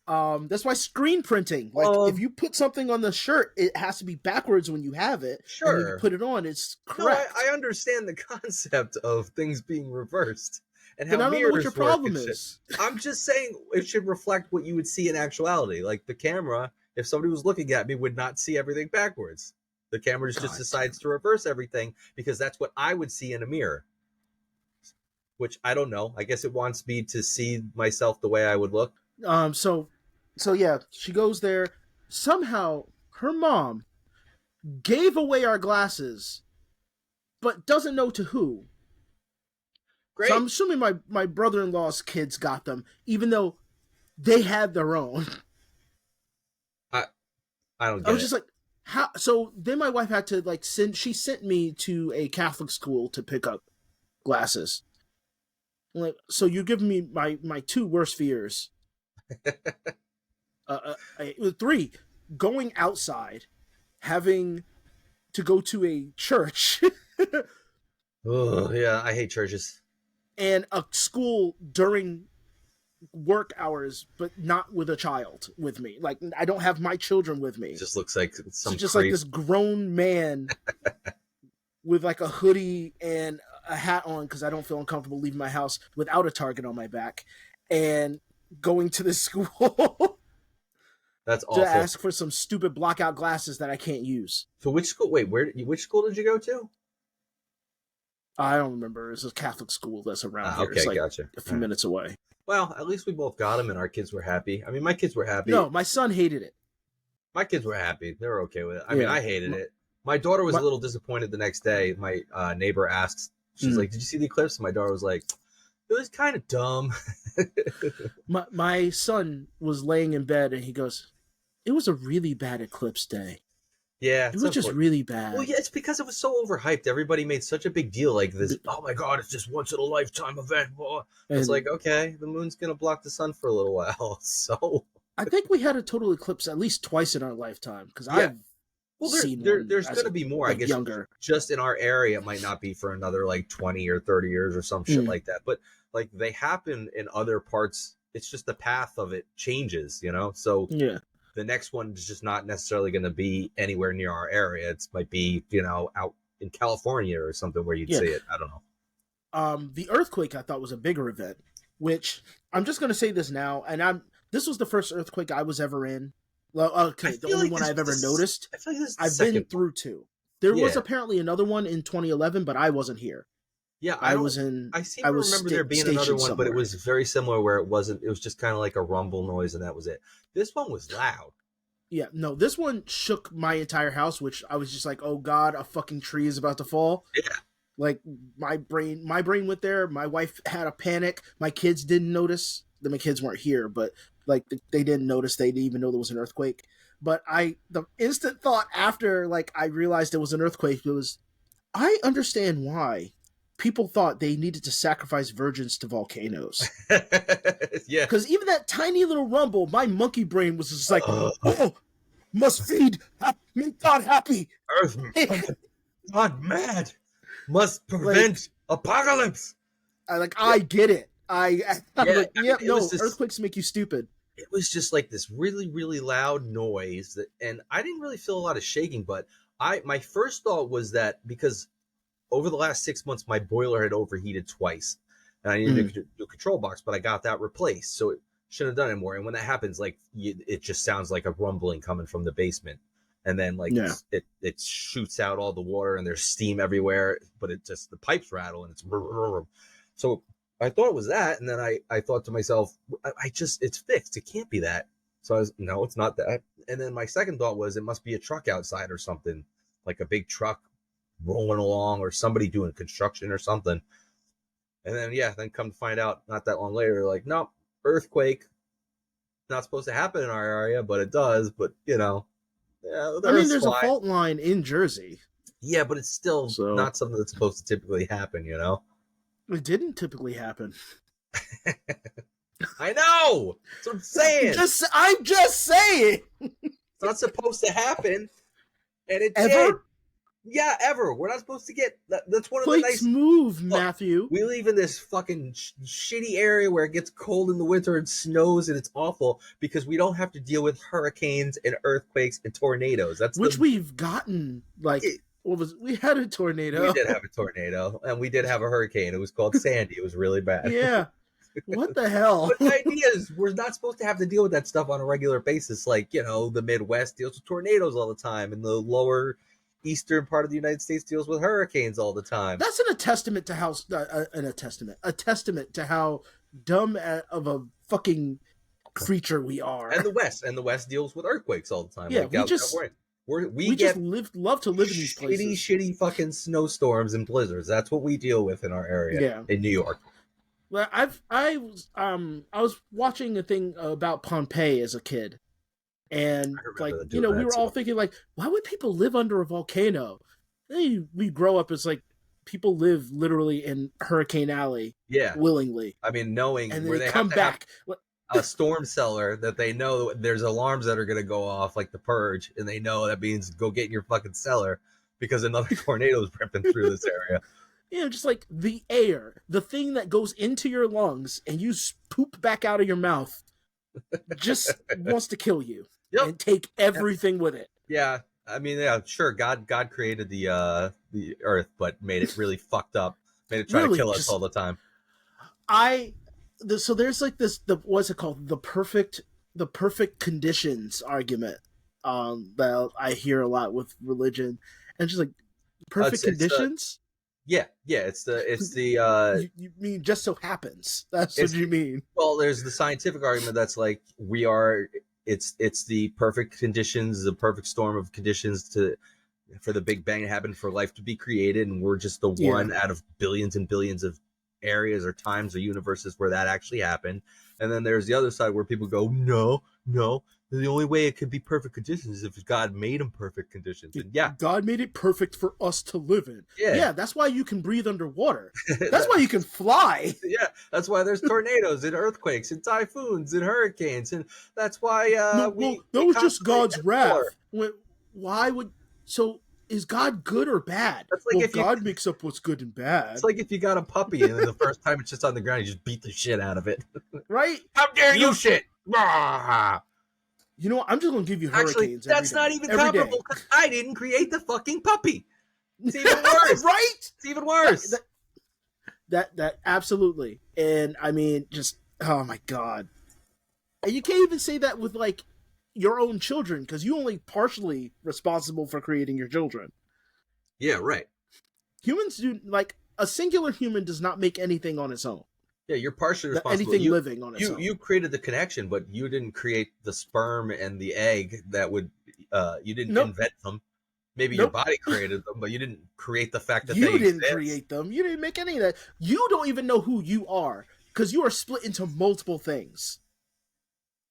That's why screen printing. Like if you put something on the shirt, it has to be backwards when you have it. Sure. And when you put it on, it's correct. No, I understand the concept of things being reversed and then how I don't know what your problem work is. I'm just saying it should reflect what you would see in actuality. Like the camera, if somebody was looking at me, would not see everything backwards. The camera just decides to reverse everything because that's what I would see in a mirror. Which I don't know. I guess it wants me to see myself the way I would look. So yeah, she goes there. Somehow, her mom gave away our glasses, but doesn't know to who. Great. So I'm assuming my brother-in-law's kids got them, even though they had their own. I don't get it. I was just like, how? So then my wife had to like she sent me to a Catholic school to pick up glasses. I'm like, so you're giving me my 2 worst fears. 3, going outside, having to go to a church. Oh yeah, I hate churches. And a school during work hours, but not with a child with me. Like I don't have my children with me. It just looks like like this grown man with like a hoodie and a hat on because I don't feel uncomfortable leaving my house without a target on my back and going to this school. That's awful. To ask for some stupid blackout glasses that I can't use. So which school? Wait, which school did you go to? I don't remember. It's a Catholic school that's around here. Okay, it's like gotcha. A few minutes away. Well, at least we both got them, and our kids were happy. I mean, my kids were happy. No, my son hated it. My kids were happy. They were okay with it. I mean, I hated it. My daughter was a little disappointed the next day. My neighbor asked, she's like, "Did you see the eclipse?" And my daughter was like, "It was kind of dumb." my son was laying in bed, and he goes, "It was a really bad eclipse day." Yeah, it was just really bad. Well, yeah, it's because it was so overhyped. Everybody made such a big deal, like this. Oh my god, it's just once in a lifetime event. It's like, okay, the moon's gonna block the sun for a little while. So I think we had a total eclipse at least twice in our lifetime because Well, seen one. there's going to be more. I guess younger. Just in our area, it might not be for another like 20 or 30 years or some shit like that. But like they happen in other parts. It's just the path of it changes, you know. So yeah, the next one is just not necessarily going to be anywhere near our area. It might be, you know, out in California or something where you'd see it. I don't know. The earthquake I thought was a bigger event, which I'm just going to say this now, and this was the first earthquake I was ever in. Well, okay, the only one I've ever noticed. I feel like I've been through two. There was apparently another one in 2011, but I wasn't here. Yeah, I seem to remember there being another one, but it was very similar where it wasn't. It was just kind of like a rumble noise, and that was it. This one was loud. Yeah, no, this one shook my entire house, which I was just like, oh God, a fucking tree is about to fall. Yeah. Like my brain went there. My wife had a panic. My kids didn't notice. My kids weren't here, but like they didn't notice. They didn't even know there was an earthquake. But the instant thought after like I realized there was an earthquake was, I understand why people thought they needed to sacrifice virgins to volcanoes. Yeah. Because even that tiny little rumble, my monkey brain was just like, oh, must feed, make God happy. Earth, God mad, must prevent apocalypse. I get it. Earthquakes make you stupid. It was just like this really, really loud noise and I didn't really feel a lot of shaking, but my first thought was that because over the last 6 months, my boiler had overheated twice and I needed to do a control box, but I got that replaced. So it shouldn't have done it more. And when that happens, like it just sounds like a rumbling coming from the basement. And then it shoots out all the water and there's steam everywhere, but the pipes rattle and it's so I thought it was that. And then I thought to myself, it's fixed. It can't be that. So no, it's not that. And then my second thought was it must be a truck outside or something, like a big truck rolling along or somebody doing construction or something. And then come to find out not that long later, like, nope, earthquake, not supposed to happen in our area, but it does. But there's a fault line in Jersey. Yeah, but it's still not something that's supposed to typically happen, you know? It didn't typically happen. I know! That's what I'm saying! I'm just saying! It's not supposed to happen, and it did. Yeah, ever. We're not supposed to get... That's one of the nice... move, Matthew. We live in this fucking shitty area where it gets cold in the winter and snows, and it's awful because we don't have to deal with hurricanes and earthquakes and tornadoes. We've gotten, we had a tornado. We did have a tornado, and we did have a hurricane. It was called Sandy. It was really bad. Yeah. What the hell? But the idea is we're not supposed to have to deal with that stuff on a regular basis. Like, the Midwest deals with tornadoes all the time, and the lower eastern part of the United States deals with hurricanes all the time. That's a testament to how dumb of a fucking creature we are. And the West deals with earthquakes all the time. Yeah, we love to live in these places. Shitty fucking snowstorms and blizzards. That's what we deal with in our area in New York. Well, I was watching a thing about Pompeii as a kid. And we were all thinking like, why would people live under a volcano? Then we grow up as like people live literally in Hurricane Alley, willingly. I mean, knowing and where they come back, a storm cellar that they know there's alarms that are going to go off, like the purge, and they know that means go get in your fucking cellar because another tornado is ripping through this area. Just like the air, the thing that goes into your lungs and you poop back out of your mouth, just wants to kill you. Yep. And take everything with it. Yeah, I mean, sure. God created the earth, but made it really fucked up. Made it try to kill us all the time. So there's like this. What's it called? The perfect conditions argument. That I hear a lot with religion, and just like perfect conditions. It's the. You mean just so happens? That's what you mean. Well, there's the scientific argument that's like we are. It's the perfect conditions, the perfect storm of conditions for the Big Bang to happen, for life to be created, and we're just the one out of billions and billions of areas or times or universes where that actually happened. And then there's the other side where people go, no, the only way it could be perfect conditions is if God made them perfect conditions. And God made it perfect for us to live in. Yeah, that's why you can breathe underwater. That's why you can fly. Yeah, that's why there's tornadoes and earthquakes and typhoons and hurricanes, and that's why that was just God's wrath. Why would So is God good or bad? That's like if God makes up what's good and bad. It's like if you got a puppy and then the first time it's just on the ground, you just beat the shit out of it. Right? How dare you shit! Ah! You know what? I'm just going to give you hurricanes. Actually, that's not even comparable because I didn't create the fucking puppy. It's even worse. Right? It's even worse. That absolutely. And I mean, just, oh my God. And you can't even say that with like your own children because you're only partially responsible for creating your children. Yeah, right. Humans do, like, a singular human does not make anything on its own. Yeah, you're partially responsible. Anything living on its own. You created the connection, but you didn't create the sperm and the egg that would, you didn't invent them. Maybe your body created them, but you didn't create the fact that you didn't create them. You didn't make any of that. You don't even know who you are because you are split into multiple things.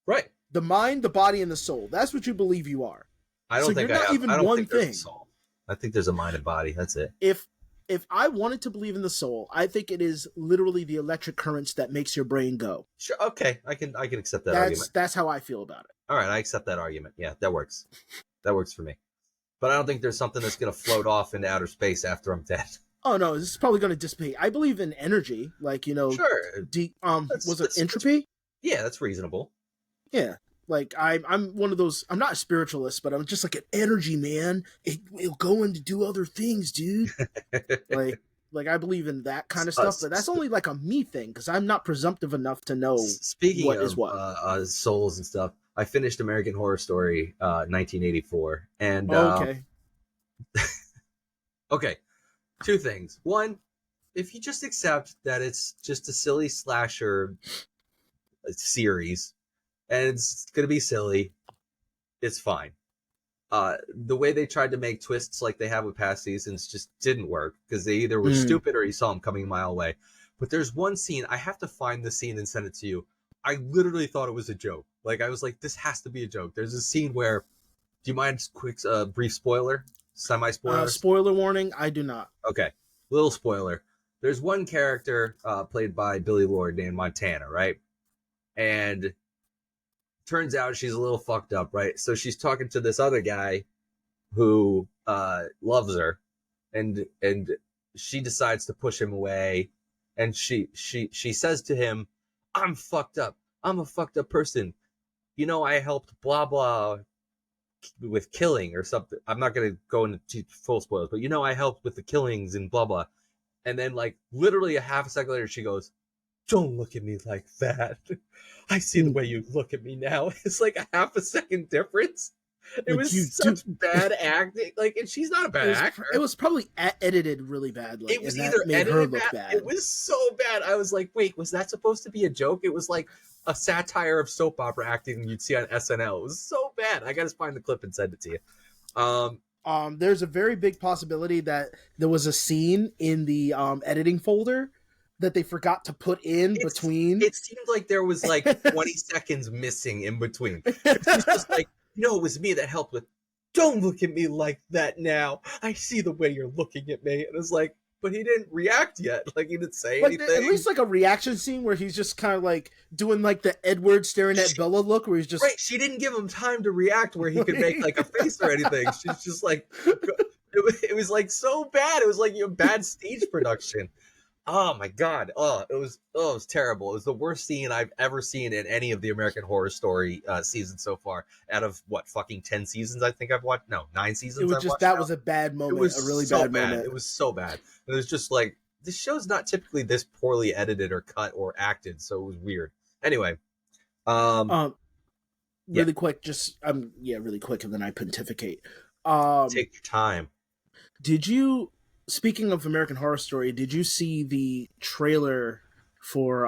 Right. The mind, the body, and the soul. That's what you believe you are. I don't think you're not even one thing. I think there's a mind and body. That's it. If I wanted to believe in the soul, I think it is literally the electric currents that makes your brain go. Sure. Okay. I can accept that argument. That's how I feel about it. All right. I accept that argument. Yeah, that works. That works for me. But I don't think there's something that's going to float off into outer space after I'm dead. Oh no, this is probably going to dissipate. I believe in energy, like, you know. Sure. Was it entropy? Yeah, that's reasonable. Yeah. Like, I'm one of those, I'm not a spiritualist, but I'm just like an energy, man. It'll go in to do other things, dude. like I believe in that kind of stuff, but that's only like a me thing, because I'm not presumptive enough to know what is what. Souls and stuff, I finished American Horror Story 1984. And, okay. Okay, two things. One, if you just accept that it's just a silly slasher series, and it's going to be silly, it's fine. The way they tried to make twists like they have with past seasons just didn't work, because they either were stupid or you saw them coming a mile away. But there's one scene, I have to find the scene and send it to you. I literally thought it was a joke. Like, I was like, this has to be a joke. There's a scene where, do you mind quick, brief spoiler? Semi-spoiler? Spoiler warning, I do not. Okay, little spoiler. There's one character played by Billy Lord named Montana, right? And turns out she's a little fucked up, right? So she's talking to this other guy who loves her, and she decides to push him away, and she says to him, "I'm fucked up. I'm a fucked up person. You know, I helped blah blah with killing or something. I'm not gonna go into full spoilers, but you know, I helped with the killings and blah blah." And then, like, literally a half a second later, she goes, "Don't look at me like that. I see the way you look at me now." It's like a half a second difference. It was such bad acting. Like, and she's not a bad actor. It was probably edited really badly. It was either edited bad. It was so bad. I was like, wait, was that supposed to be a joke? It was like a satire of soap opera acting you'd see on SNL. It was so bad. I got to find the clip and send it to you. There's a very big possibility that there was a scene in the editing folder that they forgot to put in between. It seemed like there was like 20 seconds missing in between. It's just like, no, it was me that helped with, "Don't look at me like that now. I see the way you're looking at me." And it's like, but he didn't react yet. Like, he didn't say anything. At least like a reaction scene where he's just kind of like doing like the Edward staring at Bella look, where he's just... Right, she didn't give him time to react where he could make like a face or anything. She's just like, it was like so bad. It was like a bad stage production. Oh my God. It was terrible. It was the worst scene I've ever seen in any of the American Horror Story seasons so far. Out of what, fucking 10 seasons I think I've watched? No, 9 seasons. It was just, that was a bad moment. It was a really bad moment. It was so bad. It was just like, this show's not typically this poorly edited or cut or acted, so it was weird. Anyway. Really quick, really quick, and then I pontificate. Take your time. Did you... Speaking of American Horror Story, did you see the trailer for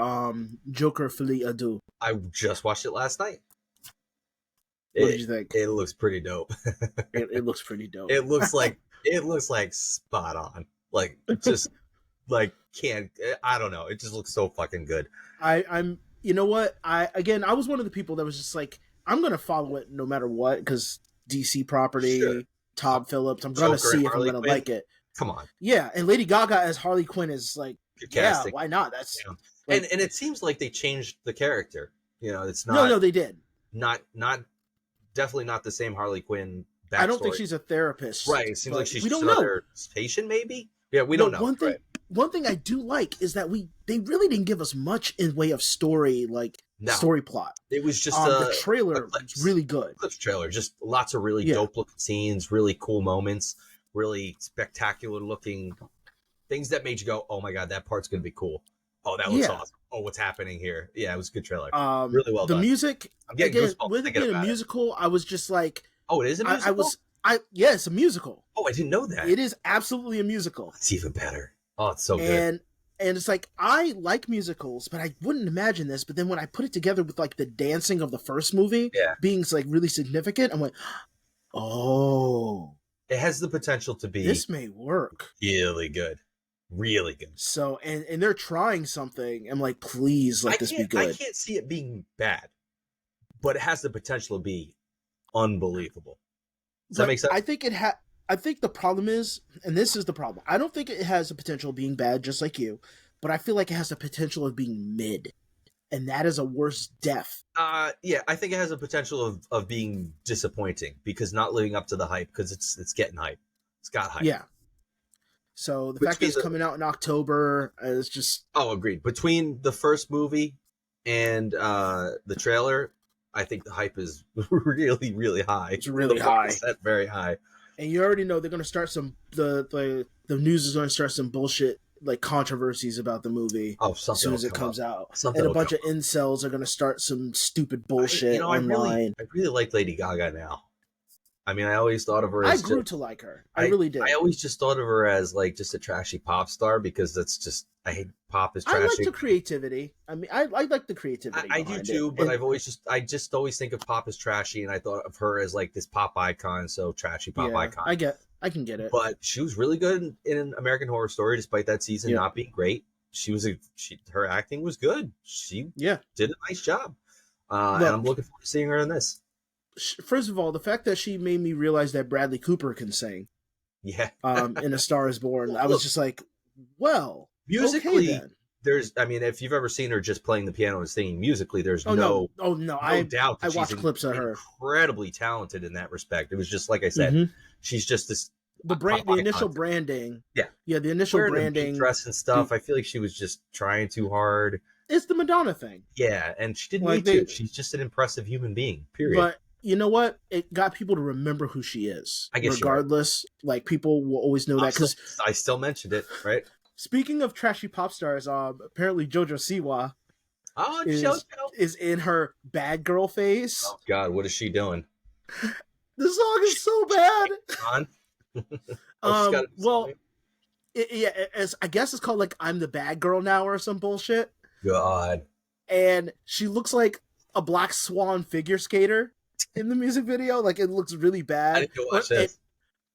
Joker Folie à Deux? I just watched it last night. What did you think? It looks pretty dope. It looks pretty dope. It looks like spot on. Like, just like I don't know. It just looks so fucking good. I'm you know what? I was one of the people that was just like, I'm gonna follow it no matter what, because DC property, sure. Todd Phillips. I'm gonna see if I'm gonna like it. Come on. Yeah, and Lady Gaga as Harley Quinn is like, yeah, why not? That's like, and it seems like they changed the character. You know, it's not. No, they did. Not definitely not the same Harley Quinn backstory. I don't think she's a therapist. Right. It seems like she's we just don't another patient, maybe. Yeah, we don't know. One thing I do like is that they really didn't give us much in way of story, story plot. It was just the trailer was really good. Clips trailer, just lots of really dope looking scenes, really cool moments, really spectacular looking things that made you go, "Oh my god, that part's gonna be cool." Oh, that looks awesome. Oh, what's happening here? Yeah, it was a good trailer. Really well done. The music, I'm getting goosebumps with it being a musical, I was just like, "Oh, it is a musical." Yeah, it's a musical. Oh, I didn't know that. It is absolutely a musical. It's even better. Oh, it's so good. And it's like, I like musicals, but I wouldn't imagine this. But then when I put it together with like the dancing of the first movie being like really significant, I'm like, oh, it has the potential to be. This may work. Really good. Really good. So, and they're trying something. I'm like, please let this be good. I can't see it being bad, but it has the potential to be unbelievable. Does that make sense? I think the problem is, and this is the problem, I don't think it has the potential of being bad, just like you, but I feel like it has the potential of being mid, and that is a worse death. Yeah, I think it has a potential of being disappointing because not living up to the hype, because it's getting hype. It's got hype. Yeah. So the fact that it's coming out in October is just... Oh, agreed. Between the first movie and the trailer, I think the hype is really, really high. It's really high. Very high. And you already know they're going to start the news is going to start some bullshit like controversies about the movie as soon as it comes out. And a bunch of incels are going to start some stupid bullshit online. I really like Lady Gaga now. I mean, I always thought of her as... I grew to like her. I really did. I always just thought of her as like just a trashy pop star because that's just... I hate pop as trashy. I like the creativity. I mean, I like the creativity. I do too, but I just always think of pop as trashy, and I thought of her as like this pop icon, so trashy pop icon. I can get it. But she was really good in American Horror Story, despite that season not being great. Her acting was good. She did a nice job, and I'm looking forward to seeing her in this. First of all, the fact that she made me realize that Bradley Cooper can sing. Yeah. In A Star Is Born, I was just like, well, musically, there's. I mean, if you've ever seen her just playing the piano and singing musically, there's no doubt that I watched clips of her. Incredibly talented in that respect. It was just like I said, she's just this. The initial branding. Yeah, the initial branding, dress and stuff. I feel like she was just trying too hard. It's the Madonna thing. Yeah, and she didn't need to. She's just an impressive human being. Period. But you know what? It got people to remember who she is. I guess regardless, like people will always know that because I still mentioned it, right? Speaking of trashy pop stars, apparently JoJo Siwa is in her bad girl phase. Oh God, what is she doing? The song is so bad. I guess it's called like "I'm the Bad Girl Now" or some bullshit. God. And she looks like a Black Swan figure skater in the music video. Like it looks really bad. I didn't watch this.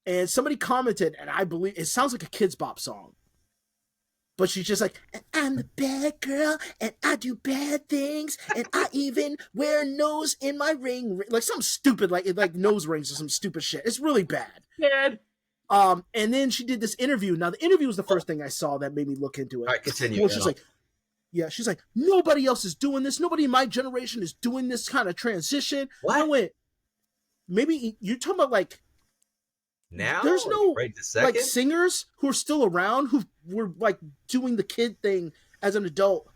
And somebody commented, and I believe it sounds like a Kids Bop song. But she's just like, I'm the bad girl, and I do bad things, and I even wear a nose in my ring, like some stupid, like nose rings or some stupid shit. It's really bad. Bad. And then she did this interview. Now the interview was the first thing I saw that made me look into it. All right, continue. Well, she's like, nobody else is doing this. Nobody in my generation is doing this kind of transition. What? I went, maybe you're talking about like. Now there's no right this second? Like singers who are still around who were like doing the kid thing as an adult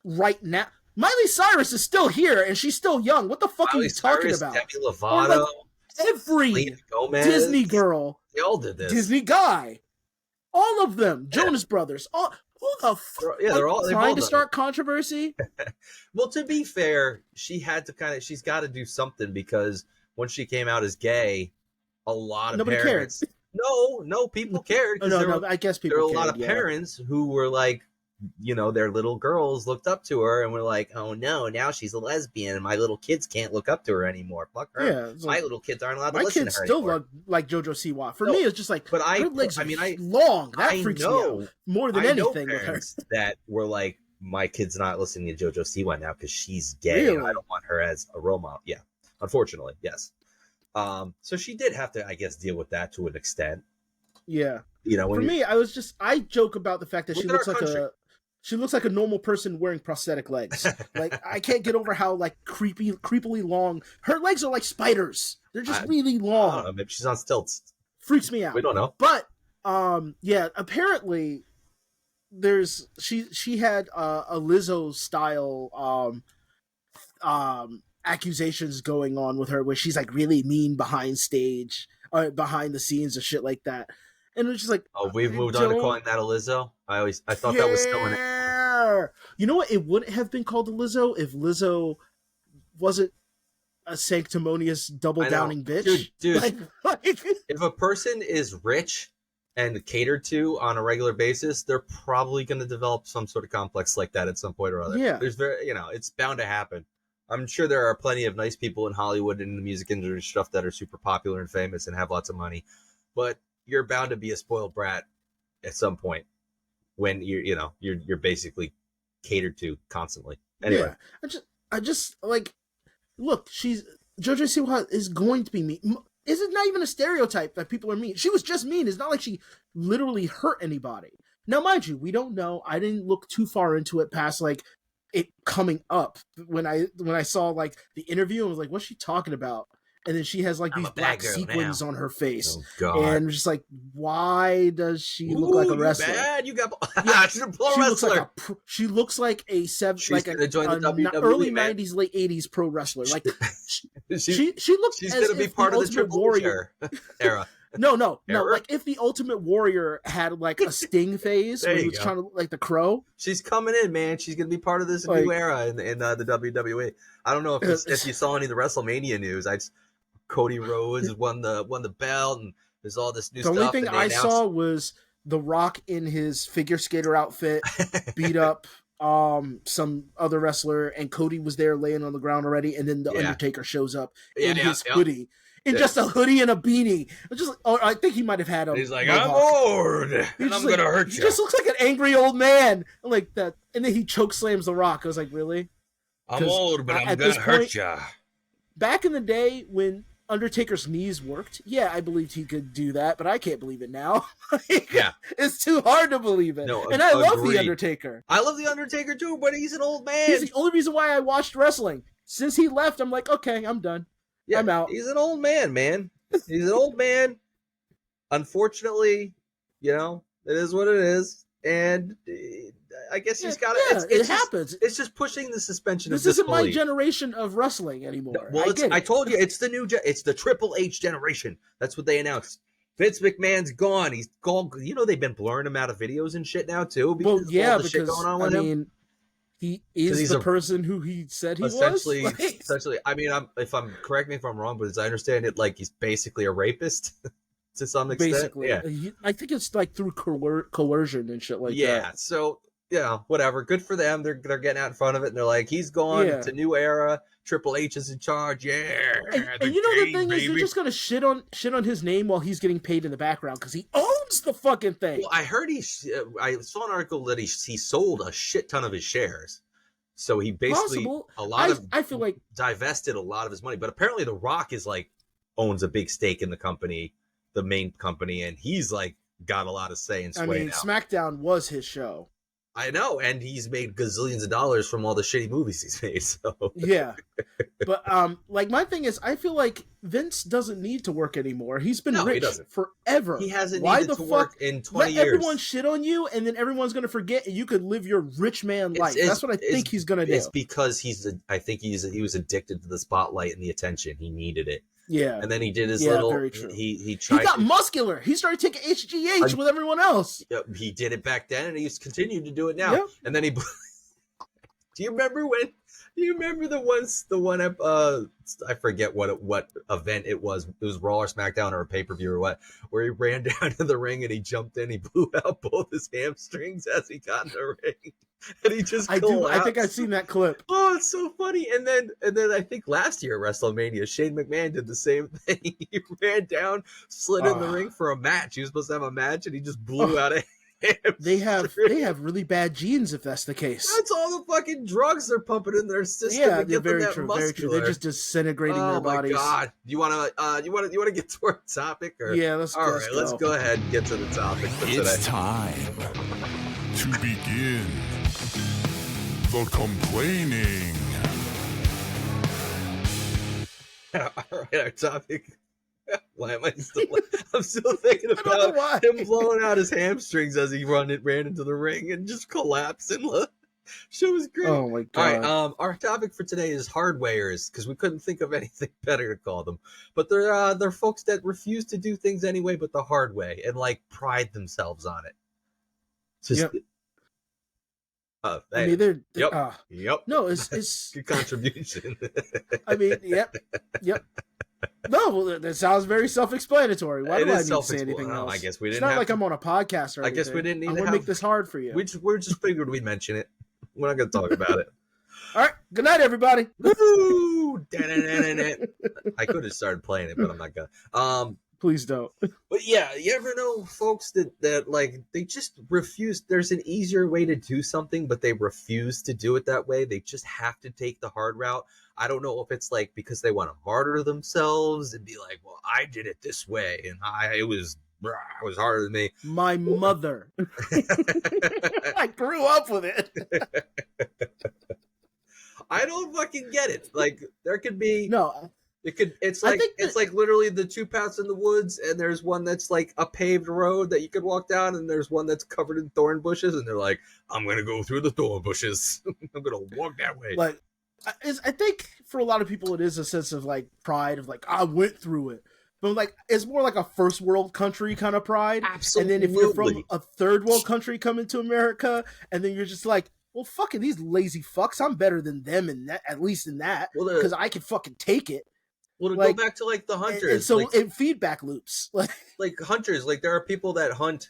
right now. Miley Cyrus is still here and she's still young. What the fuck are you talking about? Demi Lovato, every Disney girl, they all did this. Disney guy, all of them, Jonas Brothers, all who the fuck? Yeah, they're all trying to start controversy. Well, to be fair, she's got to do something because when she came out as gay. A lot of nobody parents. Cared. No, people cared. I guess people. There were a lot of parents who were like, their little girls looked up to her and were like, "Oh no, now she's a lesbian, and my little kids can't look up to her anymore. Fuck her. Yeah, my little kids aren't allowed to listen to her anymore." My kids still like JoJo Siwa. For me, it's just like, but her legs are long. That freaks me out more than anything. With her. That were like, my kid's not listening to JoJo Siwa now because she's gay. Really? And I don't want her as a role model. Yeah, unfortunately, yes. So she did have to, I guess, deal with that to an extent. Yeah. For me, I joke about the fact that she looks like She looks like a normal person wearing prosthetic legs. Like, I can't get over how like creepily long her legs are. Like spiders. They're just really long. I don't know, maybe she's on stilts. Freaks me out. We don't know. But yeah, apparently she had a Lizzo style accusations going on with her, where she's like really mean behind the scenes and shit like that. And it's just like, oh, we've moved on to calling that a Lizzo. I thought that was still in it. You know what? It wouldn't have been called a Lizzo if Lizzo wasn't a sanctimonious double-downing bitch. Dude. If a person is rich and catered to on a regular basis, they're probably going to develop some sort of complex like that at some point or other. Yeah. There's it's bound to happen. I'm sure there are plenty of nice people in Hollywood and in the music industry stuff that are super popular and famous and have lots of money, but you're bound to be a spoiled brat at some point when you're basically catered to constantly. Anyway, yeah. I just like, look, JoJo Siwa is going to be mean. Is it not even a stereotype that people are mean? She was just mean. It's not like she literally hurt anybody. Now, mind you, we don't know. I didn't look too far into it past like it coming up when I saw like the interview and was like, what's she talking about? And then she has like these black sequins on her face. Oh, God. And just like, why does she look like a wrestler? Bad. You got she's a pro wrestler. wrestler. She looks like a early 90s, late 80s pro wrestler. Like she looks. She's gonna be part of the Triple Warrior era. No. Like if the Ultimate Warrior had like a Sting phase when he was trying to like the Crow. She's coming in, man. She's gonna be part of this new era in the WWE. I don't know if you saw any of the WrestleMania news. Cody Rhodes won the belt, and there's all this new stuff. The only thing I saw was The Rock in his figure skater outfit beat up some other wrestler, and Cody was there laying on the ground already, and then the Undertaker shows up in his hoodie. In just a hoodie and a beanie. I think he might have had a. He's like, I'm bored, and I'm gonna hurt you. He just looks like an angry old man, like that. And then he choke slams The Rock. I was like, really? I'm old, but I'm gonna hurt you. Back in the day when Undertaker's knees worked, yeah, I believed he could do that, but I can't believe it now. It's too hard to believe it. No, and I love The Undertaker. I love The Undertaker too, but he's an old man. He's the only reason why I watched wrestling. Since he left, I'm like, okay, I'm done. Yeah, I'm out. He's an old man. He's an old man. Unfortunately, it is what it is. And I guess he's got it. It happens. It's just pushing the suspension of disbelief. This isn't my generation of wrestling anymore. Well, I told you, it's the new it's the Triple H generation. That's what they announced. Vince McMahon's gone. He's gone. They've been blurring him out of videos and shit now, too. Because shit going on with him. He is the person who he said he was. Essentially, I mean, correct me if I'm wrong, but as I understand it, like he's basically a rapist to some extent. Basically, yeah. I think it's like through coercion and shit like that. Yeah, so whatever. Good for them. They're getting out in front of it, and they're like, he's gone. It's a new era. Triple H is in charge. Yeah, and the thing is, they're just gonna shit on his name while he's getting paid in the background because he owns the fucking thing. Well, I heard I saw an article that he sold a shit ton of his shares, so he basically I feel like divested a lot of his money. But apparently, The Rock owns a big stake in the company, the main company, and he's got a lot of say and sway. I mean, SmackDown was his show. I know, and he's made gazillions of dollars from all the shitty movies he's made. So yeah, but my thing is, I feel like Vince doesn't need to work anymore. He's been rich forever. He hasn't needed to work in 20 years. Let everyone shit on you, and then everyone's gonna forget, and you could live your rich man life. That's what I think he's gonna do. It's because I think he was addicted to the spotlight and the attention. He needed it. Yeah, and then he did his little. Very true. He tried. He got muscular. He started taking HGH with everyone else. He did it back then, and he's continued to do it now. Yep. And then he. Do you remember the one? I forget what event it was. It was Raw or SmackDown or a pay-per-view or what, where he ran down to the ring and he jumped in. He blew out both his hamstrings as he got in the ring, and he just. I think I've seen that clip. Oh, it's so funny. And then I think last year at WrestleMania, Shane McMahon did the same thing. He ran down, slid in the ring for a match. He was supposed to have a match, and he just blew out a. They have really bad genes if that's the case. That's all the fucking drugs they're pumping in their system. Yeah, they're very true. Very true. They're just disintegrating their bodies. Oh my god! You want to get to our topic? Or? Yeah, let's go ahead and get to the topic for today. It's time to begin people complaining. All right, our topic. Why am I still? I'm still thinking about him blowing out his hamstrings as he ran into the ring and just collapsing. Shit was great. Oh my god! All right, our topic for today is hardwares because we couldn't think of anything better to call them. But they're folks that refuse to do things anyway, but the hard way, and like pride themselves on it. Just. Yep. Hey. I mean, they're yep. No, it's good contribution. I mean, yep. No, well, that sounds very self-explanatory. Why do I need to say anything else? I guess we didn't. It's not like I'm on a podcast or anything. I guess we didn't need. I'm gonna make this hard for you. We're just figured we'd mention it. We're not gonna talk about it. All right. Good night, everybody. Woo! I could have started playing it, but I'm not gonna. Please don't. But yeah, you ever know folks that like they just refuse? There's an easier way to do something, but they refuse to do it that way. They just have to take the hard route. I don't know if it's like because they want to martyr themselves and be like, well, I did it this way and it was harder than me. My mother. I grew up with it. I don't fucking get it. Like there could be no. It's like literally the two paths in the woods, and there's one that's like a paved road that you could walk down, and there's one that's covered in thorn bushes, and they're like, I'm gonna go through the thorn bushes. I'm gonna walk that way. Like, I think for a lot of people, it is a sense of like pride of like I went through it, but like it's more like a first world country kind of pride. Absolutely. And then if you're from a third world country coming to America, and then you're just like, well, fucking these lazy fucks, I'm better than them in that, at least in that, because I can fucking take it. Well, to go back to like the hunters, and so in feedback loops, like hunters, like there are people that hunt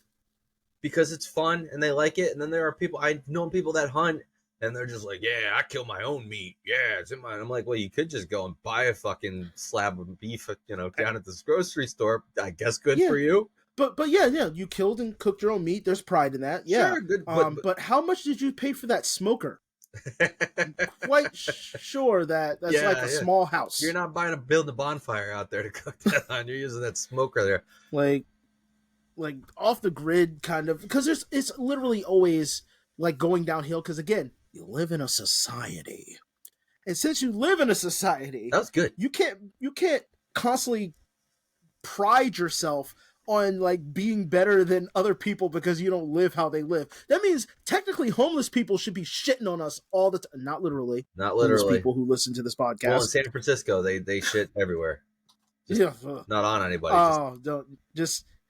because it's fun and they like it, and then there are people I've known people that hunt and they're just like, yeah, I kill my own meat, yeah, it's in mine. I'm like, well, you could just go and buy a fucking slab of beef, down at this grocery store. I guess good for you. But yeah, you killed and cooked your own meat. There's pride in that. Yeah, sure, good. But how much did you pay for that smoker? I'm quite sure that's like a small house. You're not building a bonfire out there to cook that on. You're using that smoker there, like off the grid kind of, because it's literally always like going downhill. Because again, you live in a society, and since you live in a society, that's good. You can't constantly pride yourself on like being better than other people because you don't live how they live. That means technically homeless people should be shitting on us all the time. Not literally. Homeless people who listen to this podcast. Well, in San Francisco, they shit everywhere. Not on anybody.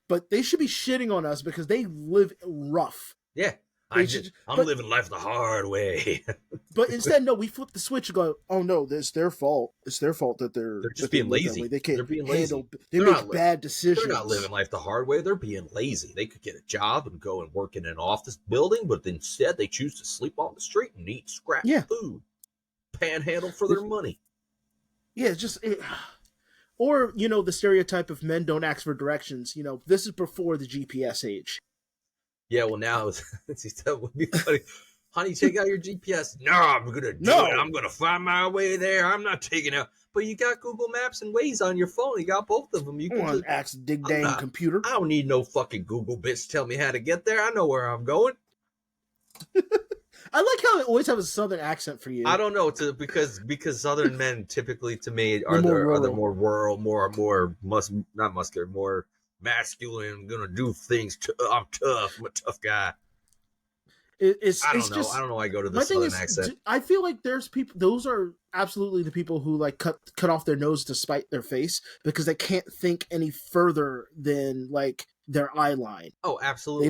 But they should be shitting on us because they live rough. Yeah. I'm living life the hard way. But instead, no, we flip the switch and go, oh no, it's their fault. It's their fault that they're just being lazy. They can't handle. They make bad decisions. They're not living life the hard way. They're being lazy. They could get a job and go and work in an office building, but instead they choose to sleep on the street and eat scrap food, panhandle for their money. Yeah, or the stereotype of men don't ask for directions. This is before the GPS age. Yeah, well now that would be funny. Honey, take out your GPS. No, I'm gonna do it. I'm gonna find my way there. I'm not taking out. But you got Google Maps and Waze on your phone. You got both of them. You can just ask dig dang computer. I don't need no fucking Google bitch tell me how to get there. I know where I'm going. I like how it always have a southern accent for you. I don't know, because southern men typically to me are the more rural, more not muscular, more masculine, gonna do things. I'm tough. I'm a tough guy. I don't know. I go to the southern accent. I feel like there's people. Those are absolutely the people who like cut off their nose to spite their face because they can't think any further than like their eye line. Oh, absolutely.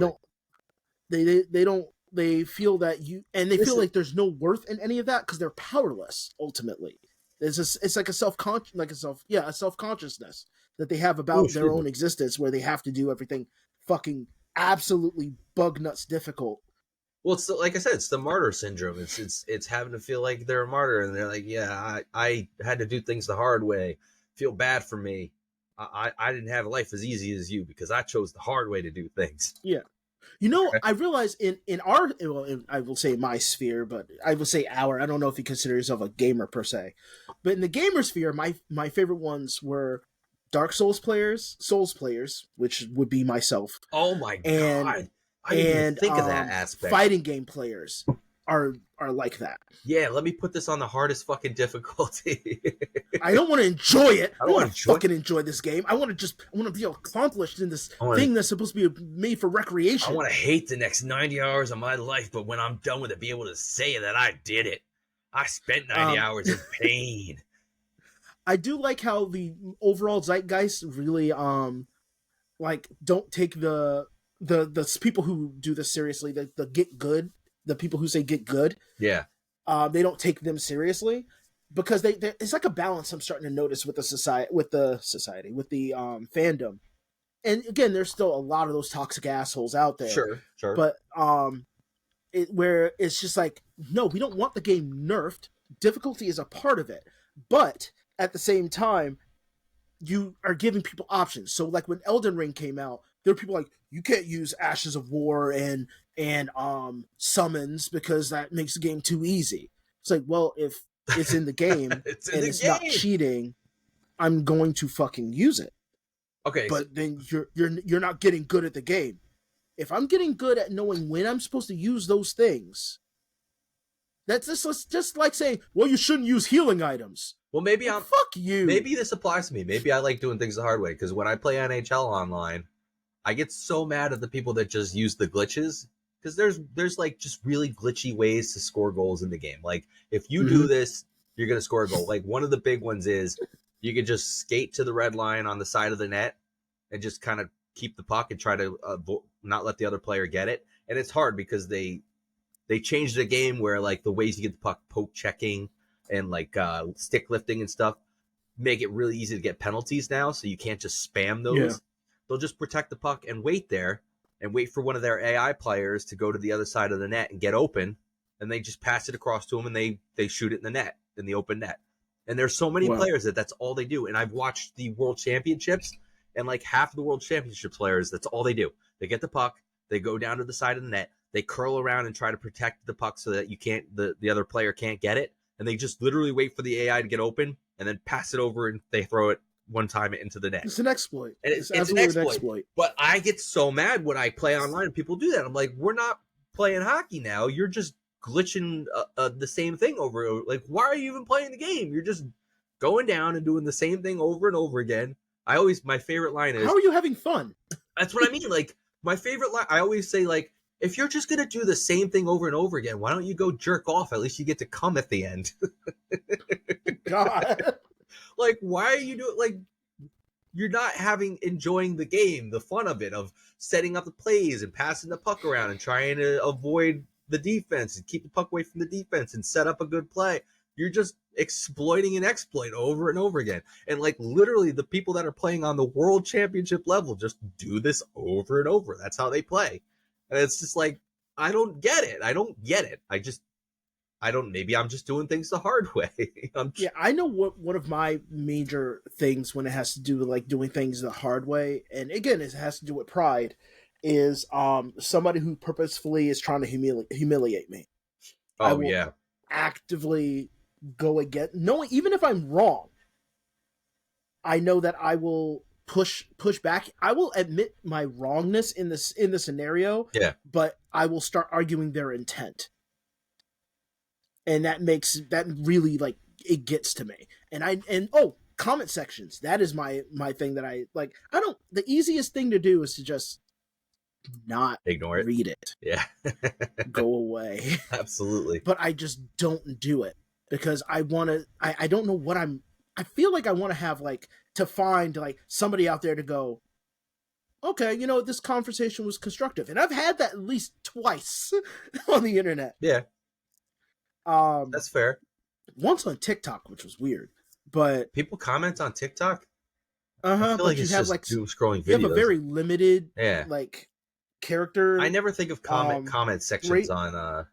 They don't. They feel that feel like there's no worth in any of that because they're powerless. Ultimately, it's like a self-consciousness that they have about their own existence, where they have to do everything fucking absolutely bug nuts difficult. Well, it's like I said, it's the martyr syndrome. It's having to feel like they're a martyr, and they're like, yeah, I had to do things the hard way. Feel bad for me. I didn't have a life as easy as you because I chose the hard way to do things. Yeah. I realize in I will say my sphere, but I will say our. I don't know if you consider yourself a gamer per se, but in the gamer sphere, my favorite ones were Dark Souls players, which would be myself. Oh my god! I didn't even think of that aspect. Fighting game players. are like that. Yeah, let me put this on the hardest fucking difficulty. I don't want to enjoy it. I don't want to fucking enjoy this game. I want to be accomplished in this thing that's supposed to be made for recreation. I want to hate the next 90 hours of my life, but when I'm done with it, be able to say that I did it. I spent 90 hours in pain. I do like how the overall zeitgeist really like don't take the people who do this seriously, the get good, the people who say get good. Yeah. They don't take them seriously because they it's like a balance I'm starting to notice with the fandom. And again, there's still a lot of those toxic assholes out there. Sure. But where it's just like, no, we don't want the game nerfed. Difficulty is a part of it. But at the same time, you are giving people options. So like when Elden Ring came out, there were people like, you can't use Ashes of War and summons because that makes the game too easy. It's like, well, if it's in the game it's not cheating, I'm going to fucking use it. Okay. But then you're not getting good at the game. If I'm getting good at knowing when I'm supposed to use those things, that's just like saying, well, you shouldn't use healing items. Well, maybe fuck you. Maybe this applies to me. Maybe I like doing things the hard way, because when I play NHL online, I get so mad at the people that just use the glitches, because there's like just really glitchy ways to score goals in the game. Like if you do this, you're gonna score a goal. Like one of the big ones is you can just skate to the red line on the side of the net and just kind of keep the puck and try to not let the other player get it. And it's hard because they changed the game where like the ways you get the puck, poke checking and like stick lifting and stuff, make it really easy to get penalties now. So you can't just spam those. Yeah. They'll just protect the puck and wait there and wait for one of their AI players to go to the other side of the net and get open. And they just pass it across to them and they shoot it in the net, in the open net. And there's so many players that's all they do. And I've watched the World Championships, and like half of the World Championship players, that's all they do. They get the puck, they go down to the side of the net, they curl around and try to protect the puck so that the other player can't get it. And they just literally wait for the AI to get open and then pass it over and they throw it one time into the net. It's an exploit. And it's an exploit. But I get so mad when I play online and people do that. I'm like, we're not playing hockey now. You're just glitching the same thing over and over. Like, why are you even playing the game? You're just going down and doing the same thing over and over again. My favorite line is, how are you having fun? That's what I mean. Like, my favorite line, I always say, like, if you're just going to do the same thing over and over again, why don't you go jerk off? At least you get to come at the end. God. Like, why are you doing, like, you're not enjoying the game, the fun of it, of setting up the plays and passing the puck around and trying to avoid the defense and keep the puck away from the defense and set up a good play. You're just exploiting an exploit over and over again. And like literally the people that are playing on the World Championship level just do this over and over. That's how they play. And it's just like, I don't get it. Maybe I'm just doing things the hard way. Yeah, I know what one of my major things when it has to do with like doing things the hard way, and again, it has to do with pride, is somebody who purposefully is trying to humiliate me. Oh, yeah. Actively go against, knowing even if I'm wrong, I know that I will push back. I will admit my wrongness in the scenario. Yeah. But I will start arguing their intent. And that really like it gets to me. And comment sections. That is my thing that I like. The easiest thing to do is to just not ignore it. Read it. Yeah. Go away. Absolutely. But I just don't do it because I don't know what I feel like I want to have like to find like somebody out there to go, okay, this conversation was constructive. And I've had that at least twice on the internet. Yeah. That's fair. Once on TikTok, which was weird, but people comment on TikTok. I feel like it's just doom scrolling videos. You have a very limited, like character. I never think of comment sections on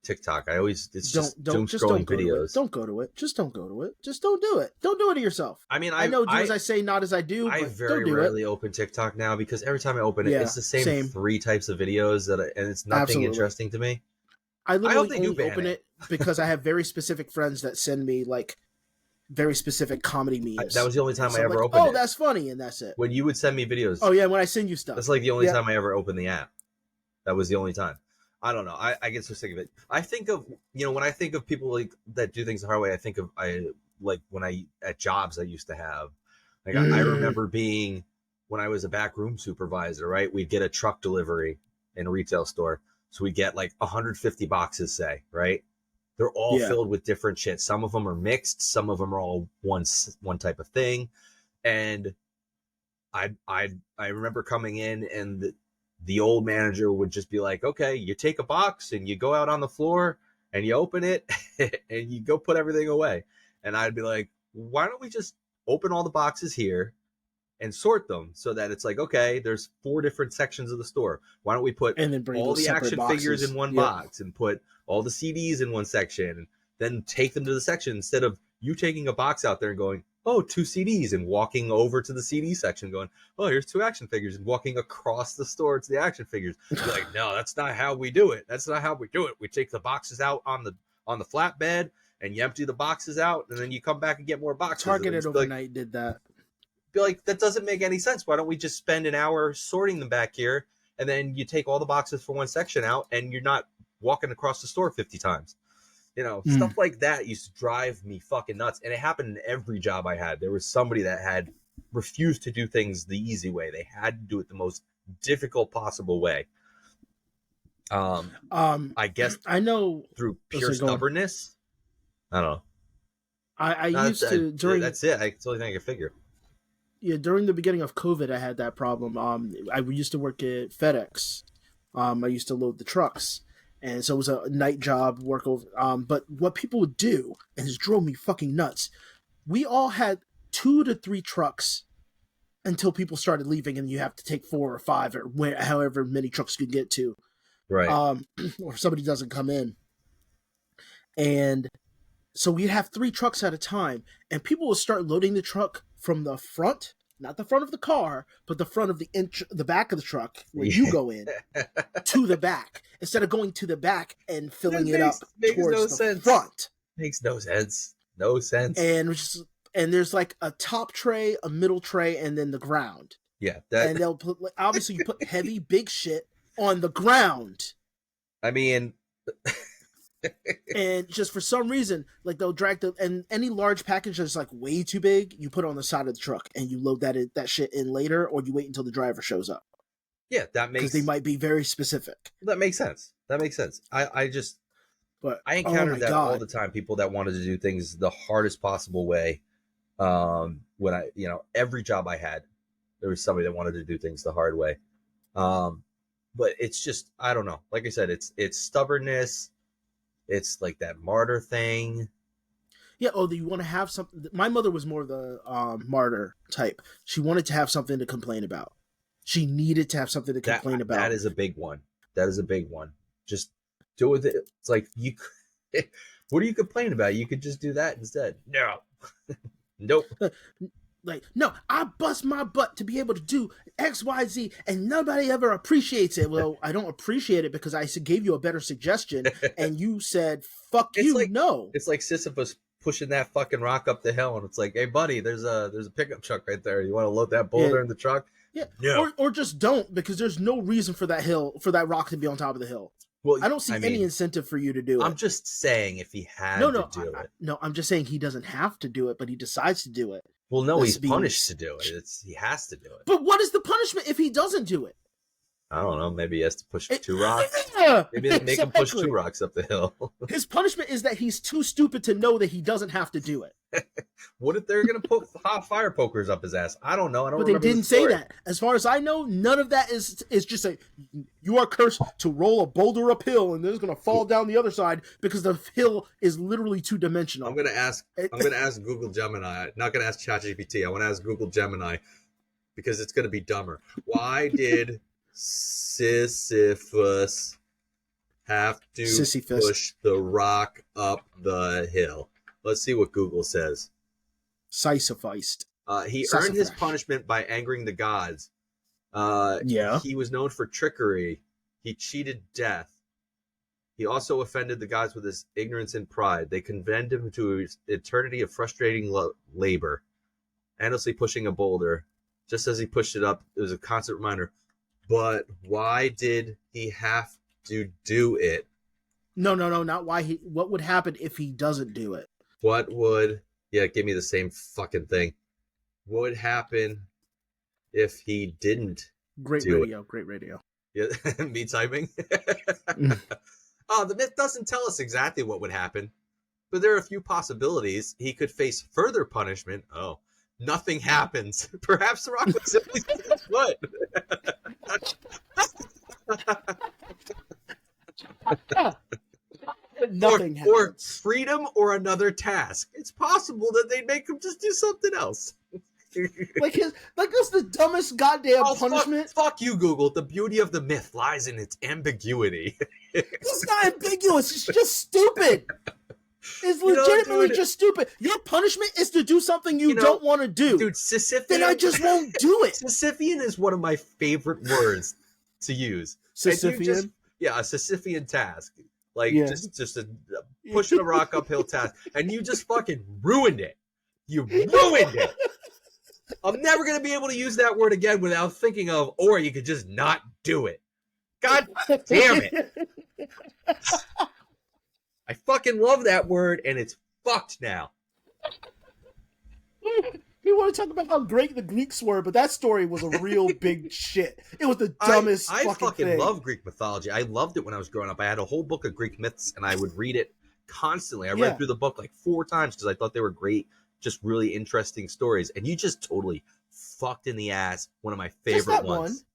TikTok. It's just doom scrolling videos. Don't go to it. Just don't go to it. Just don't do it. Don't do it to yourself. I mean, I know do as I say, not as I do. I very rarely open TikTok now because every time I open it, it's the same 3 types of videos and it's nothing interesting to me. I literally only open it because I have very specific friends that send me like very specific comedy memes. That was the only time I ever opened it. Oh, that's funny, and that's it. When you would send me videos. Oh yeah, when I send you stuff. That's like the only time I ever opened the app. That was the only time. I don't know. I get so sick of it. I think of, when I think of people like that do things the hard way, I think of like when at jobs I used to have. Like I remember being, when I was a back room supervisor, right? We'd get a truck delivery in a retail store. So we get like 150 boxes, say, right? They're all filled with different shit. Some of them are mixed. Some of them are all one type of thing. And I remember coming in, and the old manager would just be like, okay, you take a box and you go out on the floor and you open it and you go put everything away. And I'd be like, why don't we just open all the boxes here and sort them so that it's like, okay, there's 4 different sections of the store. Why don't we put and then bring all the action boxes. figures in one box and put all the CDs in one section, and then take them to the section, instead of you taking a box out there and going, oh, 2 CDs, and walking over to the CD section going, oh, here's 2 action figures, and walking across the store to the action figures. You're like, no, that's not how we do it. That's not how we do it. We take the boxes out on the flatbed, and you empty the boxes out, and then you come back and get more boxes. Targeted Overnight did that. Be like, that doesn't make any sense. Why don't we just spend an hour sorting them back here, and then you take all the boxes from one section out, and you're not walking across the store 50 times. Stuff like that used to drive me fucking nuts. And it happened in every job I had. There was somebody that had refused to do things the easy way. They had to do it the most difficult possible way. I guess I know through pure stubbornness. I don't know. I used to during that's it. It's the only thing I could figure. Yeah, during the beginning of COVID, I had that problem. I used to work at FedEx. I used to load the trucks, and so it was a night job, work over. But what people would do, and this drove me fucking nuts, we all had 2 to 3 trucks until people started leaving, and you have to take 4 or 5 or however many trucks you can get to, right? Or somebody doesn't come in, and so we'd have 3 trucks at a time, and people would start loading the truck from the front, not the front of the car, but the front of the back of the truck where you go in, to the back, instead of going to the back and filling it up towards the front. Makes no sense. No sense. And there's like a top tray, a middle tray, and then the ground. Yeah. And they'll put, obviously you put heavy, big shit on the ground. I mean... And just for some reason, like they'll drag and any large package that's like way too big, you put it on the side of the truck and you load that shit in later, or you wait until the driver shows up. Yeah, that makes, because they might be very specific. That makes sense. I encountered that all the time. People that wanted to do things the hardest possible way. When every job I had, there was somebody that wanted to do things the hard way. But it's just, I don't know. Like I said, it's stubbornness. It's like that martyr thing. Yeah. Oh, you want to have something. My mother was more the martyr type. She wanted to have something to complain about. She needed to have something to complain about. That is a big one. Just do it. It's like, what are you complaining about? You could just do that instead. No. Nope. Like, no, I bust my butt to be able to do X, Y, Z, and nobody ever appreciates it. Well, I don't appreciate it because I gave you a better suggestion, and you said, fuck you, no. It's like Sisyphus pushing that fucking rock up the hill, and it's like, hey, buddy, there's a pickup truck right there. You want to load that boulder in the truck? Yeah. No. Or just don't, because there's no reason for that rock to be on top of the hill. Well, I don't see any incentive for you to do it. I'm just saying if he had to do it. No, I'm just saying he doesn't have to do it, but he decides to do it. Well, no, he's punished to do it. He has to do it. But what is the punishment if he doesn't do it? I don't know. Maybe he has to push 2 rocks. Maybe they make him push 2 rocks up the hill. His punishment is that he's too stupid to know that he doesn't have to do it. What if they're going to put hot fire pokers up his ass? I don't know. But they didn't say that. As far as I know, none of that is just a, you are cursed to roll a boulder uphill and then it's going to fall down the other side because the hill is literally 2-dimensional. I'm going to ask Google Gemini. I'm not going to ask ChatGPT. I want to ask Google Gemini because it's going to be dumber. Why did Sisyphus have to push the rock up the hill? Let's see what Google says. Sisyphized. He earned his punishment by angering the gods. He was known for trickery. He cheated death. He also offended the gods with his ignorance and pride. They condemned him to an eternity of frustrating labor, endlessly pushing a boulder. Just as he pushed it up, it was a constant reminder. But why did he have to do it. No, not why he. What would happen if he doesn't do it? What would? Yeah, give me the same fucking thing. What would happen if he didn't? Great radio. Yeah, me typing. Oh, the myth doesn't tell us exactly what would happen, but there are a few possibilities. He could face further punishment. Oh, nothing happens. Perhaps The Rock would simply what? Nothing happens. Or freedom or another task. It's possible that they'd make him just do something else. That's the dumbest goddamn punishment. Fuck you, Google. The beauty of the myth lies in its ambiguity. It's not ambiguous. It's just stupid. It's legitimately just stupid. Your punishment is to do something you don't want to do. Dude, Sisyphean. Then I just won't do it. Sisyphean is one of my favorite words to use. Sisyphean? A Sisyphean task. Like, just a pushing a rock uphill task. And you just fucking ruined it. You ruined it. I'm never going to be able to use that word again without thinking of, or you could just not do it. God damn it. I fucking love that word, and it's fucked now. We want to talk about how great the Greeks were, but that story was a real big shit. It was the dumbest I fucking fucking thing. love Greek mythology. I loved it when I was growing up. I had a whole book of Greek myths, and I would read it constantly. I read through the book like 4 times because I thought they were great, just really interesting stories. And you just totally fucked in the ass one of my favorite ones.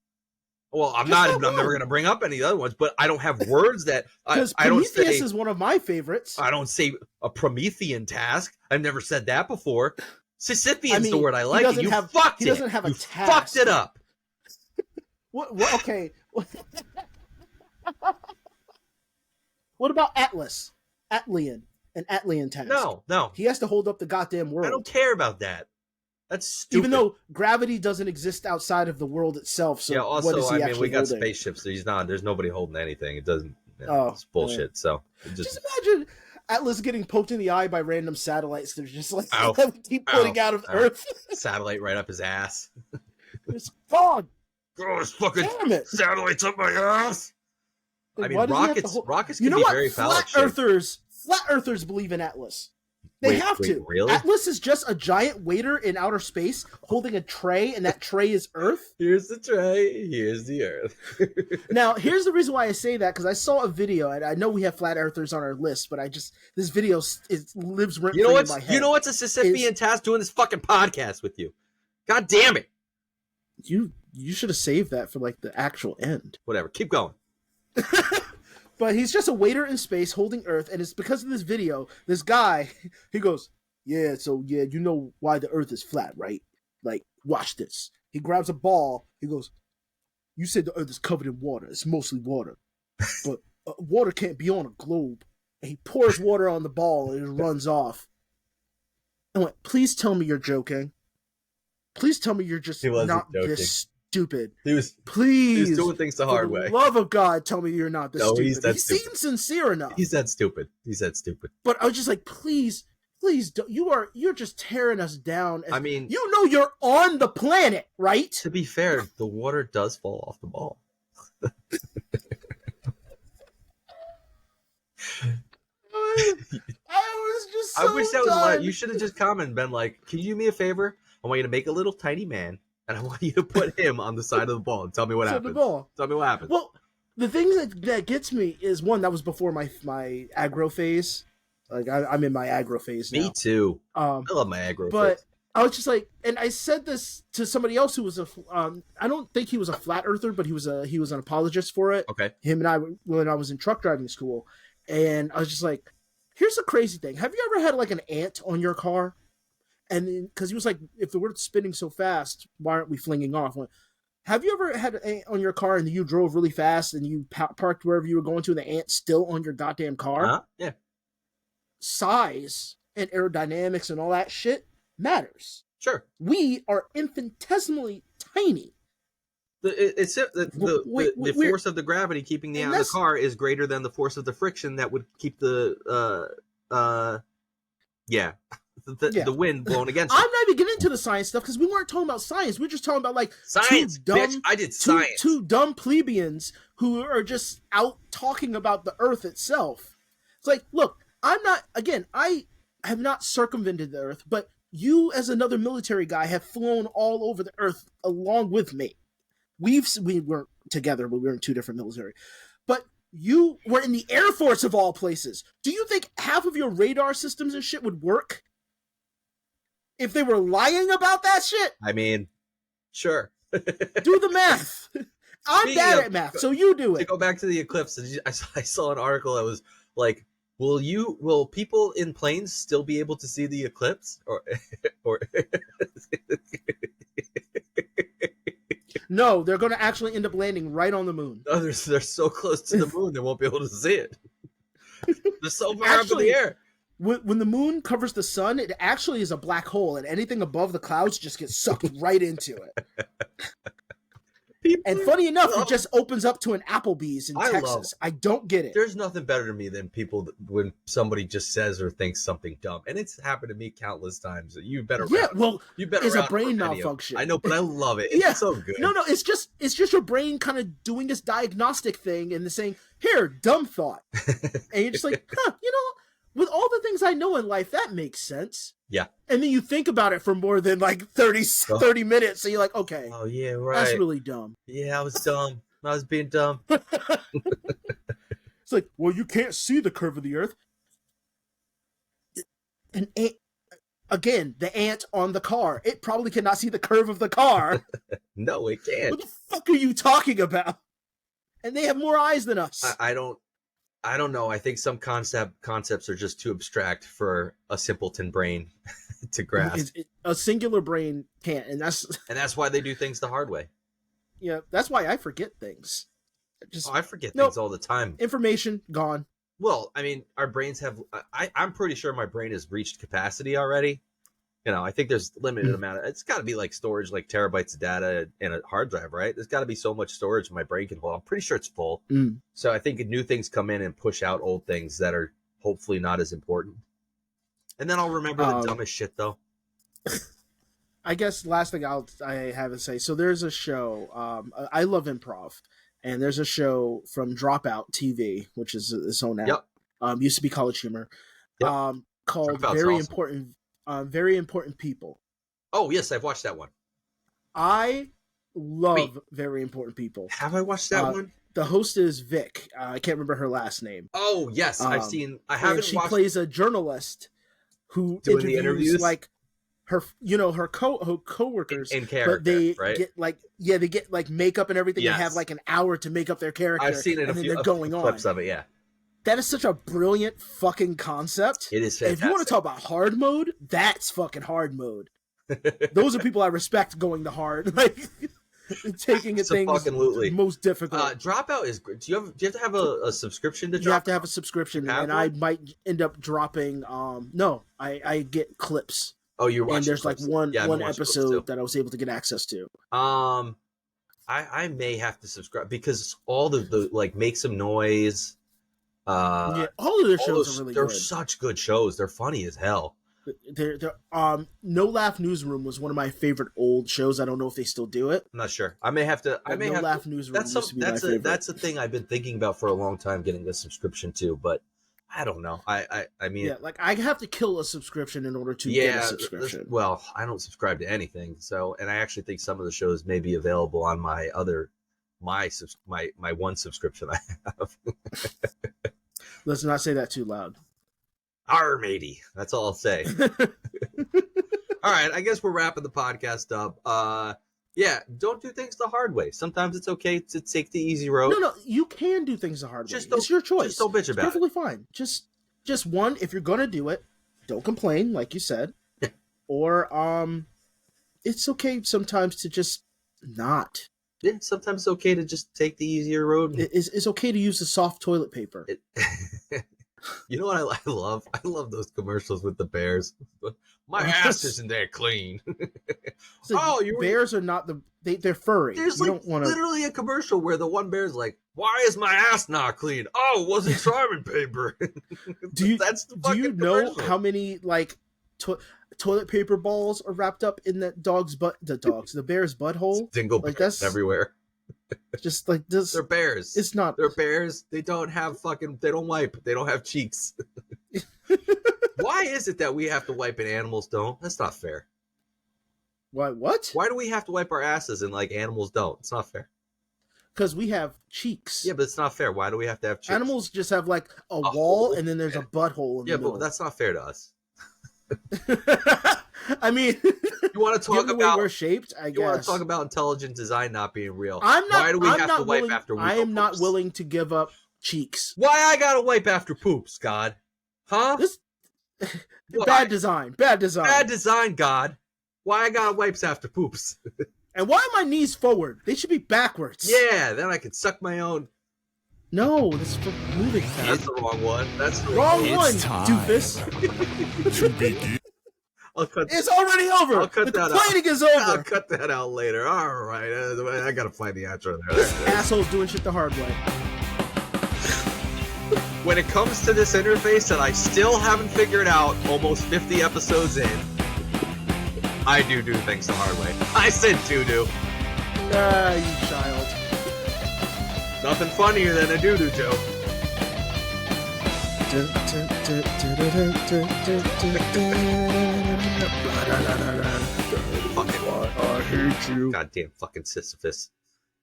Well, I'm never going to bring up any other ones, but I don't have words that I don't say. Prometheus is one of my favorites. I don't say a Promethean task. I've never said that before. Sisyphean's the word I like. He doesn't have a task. Fucked it up. What okay. What about Atlas? An Atlian task. No. He has to hold up the goddamn world. I don't care about that. That's stupid. Even though gravity doesn't exist outside of the world itself, so also, what is he actually we got holding? spaceships. So there's nobody holding anything. It doesn't. It's bullshit. Yeah. So just imagine Atlas getting poked in the eye by random satellites. They're just like keep putting out of Earth. Satellite right up his ass. It's fog. Oh, this fucking satellite's up my ass. Like, I mean, rockets can be very phallic. Flat Earthers believe in Atlas. They have to. Really? Atlas is just a giant waiter in outer space holding a tray, and that tray is Earth. Here's the tray. Here's the Earth. Now, here's the reason why I say that, because I saw a video, and I know we have flat Earthers on our list, but this video lives rent free in my head. You know what's a Sisyphean task? Doing this fucking podcast with you. God damn it. You should have saved that for like the actual end. Whatever. Keep going. But he's just a waiter in space holding Earth, and it's because of this video, this guy, he goes, you know why the Earth is flat, right? Like, watch this. He grabs a ball, he goes, you said the Earth is covered in water. It's mostly water. But water can't be on a globe. And he pours water on the ball, and it runs off. I went, please tell me you're joking. Please tell me you're just not this stupid. He was doing things the hard way. For the love of God, tell me you're not this stupid. He seems sincere enough. He's that stupid. But I was just like, please don't. You're just tearing us down. I mean, you know you're on the planet, right? To be fair, the water does fall off the ball. I wish that was live. You should have just commented and been like, can you do me a favor? I want you to make a little tiny man, and I want you to put him on the side of the ball and tell me what happens. Tell me what happens. Well, the thing that gets me is, one, that was before my aggro phase. Like, I'm in my aggro phase now. Me too. I love my aggro but phase. I was just like, and I said this to somebody else who was I don't think he was a flat earther, but he was an apologist for it. Okay. Him and I, when I was in truck driving school, and I was just like, here's the crazy thing. Have you ever had like an ant on your car? And then, because he was like, if we're spinning so fast, why aren't we flinging off? Went, have you ever had an ant on your car and you drove really fast and you parked wherever you were going to and the ant's still on your goddamn car? Yeah. Size and aerodynamics and all that shit matters. Sure. We are infinitesimally tiny. The force of the gravity keeping the ant in the car is greater than the force of the friction that would keep the yeah. the wind blowing against I'm it. not even getting into the science stuff because we weren't talking about science. We're just talking about like Science, bitch. I did science. Two dumb plebeians who are just out talking about the Earth itself. It's like, look, I have not circumvented the Earth, but you, as another military guy, have flown all over the Earth along with me. We weren't together, but we were in two different military. But you were in the Air Force of all places. Do you think half of your radar systems and shit would work if they were lying about that shit? I mean, sure. Do the math. I'm bad at math, so you do it. To go back to the eclipse, I saw an article that was like, will people in planes still be able to see the eclipse? Or No, they're going to actually end up landing right on the moon. No, they're so close to the moon they won't be able to see it. They're so far up in the air. When the moon covers the sun, it actually is a black hole, and anything above the clouds just gets sucked right into it. And funny enough, it just opens up to an Applebee's in Texas. I don't get it. There's nothing better to me than people when somebody just says or thinks something dumb, and it's happened to me countless times. You better, it's a brain malfunction. I know, but I love it. It's so good. No, it's just your brain kind of doing this diagnostic thing and saying, "Here, dumb thought," and you're just like, with all the things I know in life, that makes sense. Yeah. And then you think about it for more than like 30 minutes. So you're like, okay. Oh, yeah, right. That's really dumb. Yeah, I was dumb. I was being dumb. It's like, well, you can't see the curve of the Earth. And again, the ant on the car. It probably cannot see the curve of the car. No, it can't. What the fuck are you talking about? And they have more eyes than us. I don't know. I think some concepts are just too abstract for a simpleton brain to grasp. A singular brain can't, and that's why they do things the hard way. Yeah, that's why I forget things. I forget things all the time. Information gone. Well, I mean, our brains have. I'm pretty sure my brain has reached capacity already. I think there's limited amount of. It's got to be like storage, like terabytes of data in a hard drive, right? There's got to be so much storage my brain can hold. I'm pretty sure it's full. So I think new things come in and push out old things that are hopefully not as important. And then I'll remember the dumbest shit, though. I guess last thing I have to say. So there's a show. I love improv, and there's a show from Dropout TV, which is its own app. Yep. Used to be College Humor. Yep. Called Very Important People. Oh, yes, I've watched that one. I love Very Important People. Have I watched that one? The host is Vic. I can't remember her last name. Oh, yes, I haven't she plays a journalist who interviews like her coworkers in character, but they right? get like makeup and everything. Yes. They have like an hour to make up their character. I've seen it and then they're going clips on. Of it, yeah. That is such a brilliant fucking concept. It is fantastic. If you want to talk about hard mode, that's fucking hard mode. Those are people I respect going the hard, like taking it things most difficult. Dropout is great. Do you have to have a subscription to Dropout? You have to have a subscription, and I might end up dropping. No, I get clips. Oh, you're watching. And there's like one episode that I was able to get access to. I may have to subscribe because all the like Make Some Noise. All of their shows are really good. They're such good shows. They're funny as hell. They're No Laugh Newsroom was one of my favorite old shows. I don't know if they still do it. I'm not sure. I may have to. No Laugh Newsroom. That's a thing I've been thinking about for a long time, getting a subscription to, but I don't know. I mean, like I have to kill a subscription in order to get a subscription. Well, I don't subscribe to anything, and I actually think some of the shows may be available on my one subscription I have. Let's not say that too loud. Arr, matey. That's all I'll say. All right, I guess we're wrapping the podcast up. Yeah, don't do things the hard way. Sometimes it's okay to take the easy road. No, you can do things the hard way. It's your choice. Just don't bitch about it. Perfectly fine. Just one, if you're gonna do it, don't complain, like you said. Or it's okay sometimes to just not. Yeah, sometimes it's okay to just take the easier road. It's okay to use the soft toilet paper. You know what I love? I love those commercials with the bears. My ass isn't that clean. Bears are not they're furry. There's literally a commercial where the one bear's like, "Why is my ass not clean? Oh, it wasn't Charmin paper." Do you know how many like toilet paper balls are wrapped up in the the bear's butthole. Dingle like bears that's everywhere. Just like this. They're bears. It's not. They're bears. They don't have they don't wipe. They don't have cheeks. Why is it that we have to wipe and animals don't? That's not fair. Why? What? Why do we have to wipe our asses and like animals don't? It's not fair. Because we have cheeks. Yeah, but it's not fair. Why do we have to have cheeks? Animals just have like a wall and then there's a butthole in the middle. But that's not fair to us. I mean, you want to talk the about way we're shaped? I guess. You want to talk about intelligent design not being real? I'm not. Why do we have to wipe after we I am poops? not willing to give up cheeks. Why I gotta wipe after poops, God? Huh? Bad design. Bad design. Bad design, God. Why I gotta wipes after poops? And why are my knees forward? They should be backwards. Yeah, then I can suck my own. No, this is for moving fast. That's the wrong one. That's the wrong one, time. doofus. To begin. It's already over. I'll cut the that complaining out. is over. I'll cut that out later. All right, I gotta find the outro there. This asshole's doing shit the hard way. When it comes to this interface that I still haven't figured out almost 50 episodes in, I do things the hard way. I said do. Ah, you child. Nothing funnier than a doo-doo joke. Fucking I hate you. Goddamn fucking Sisyphus.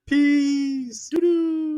Peace. Doo-doo.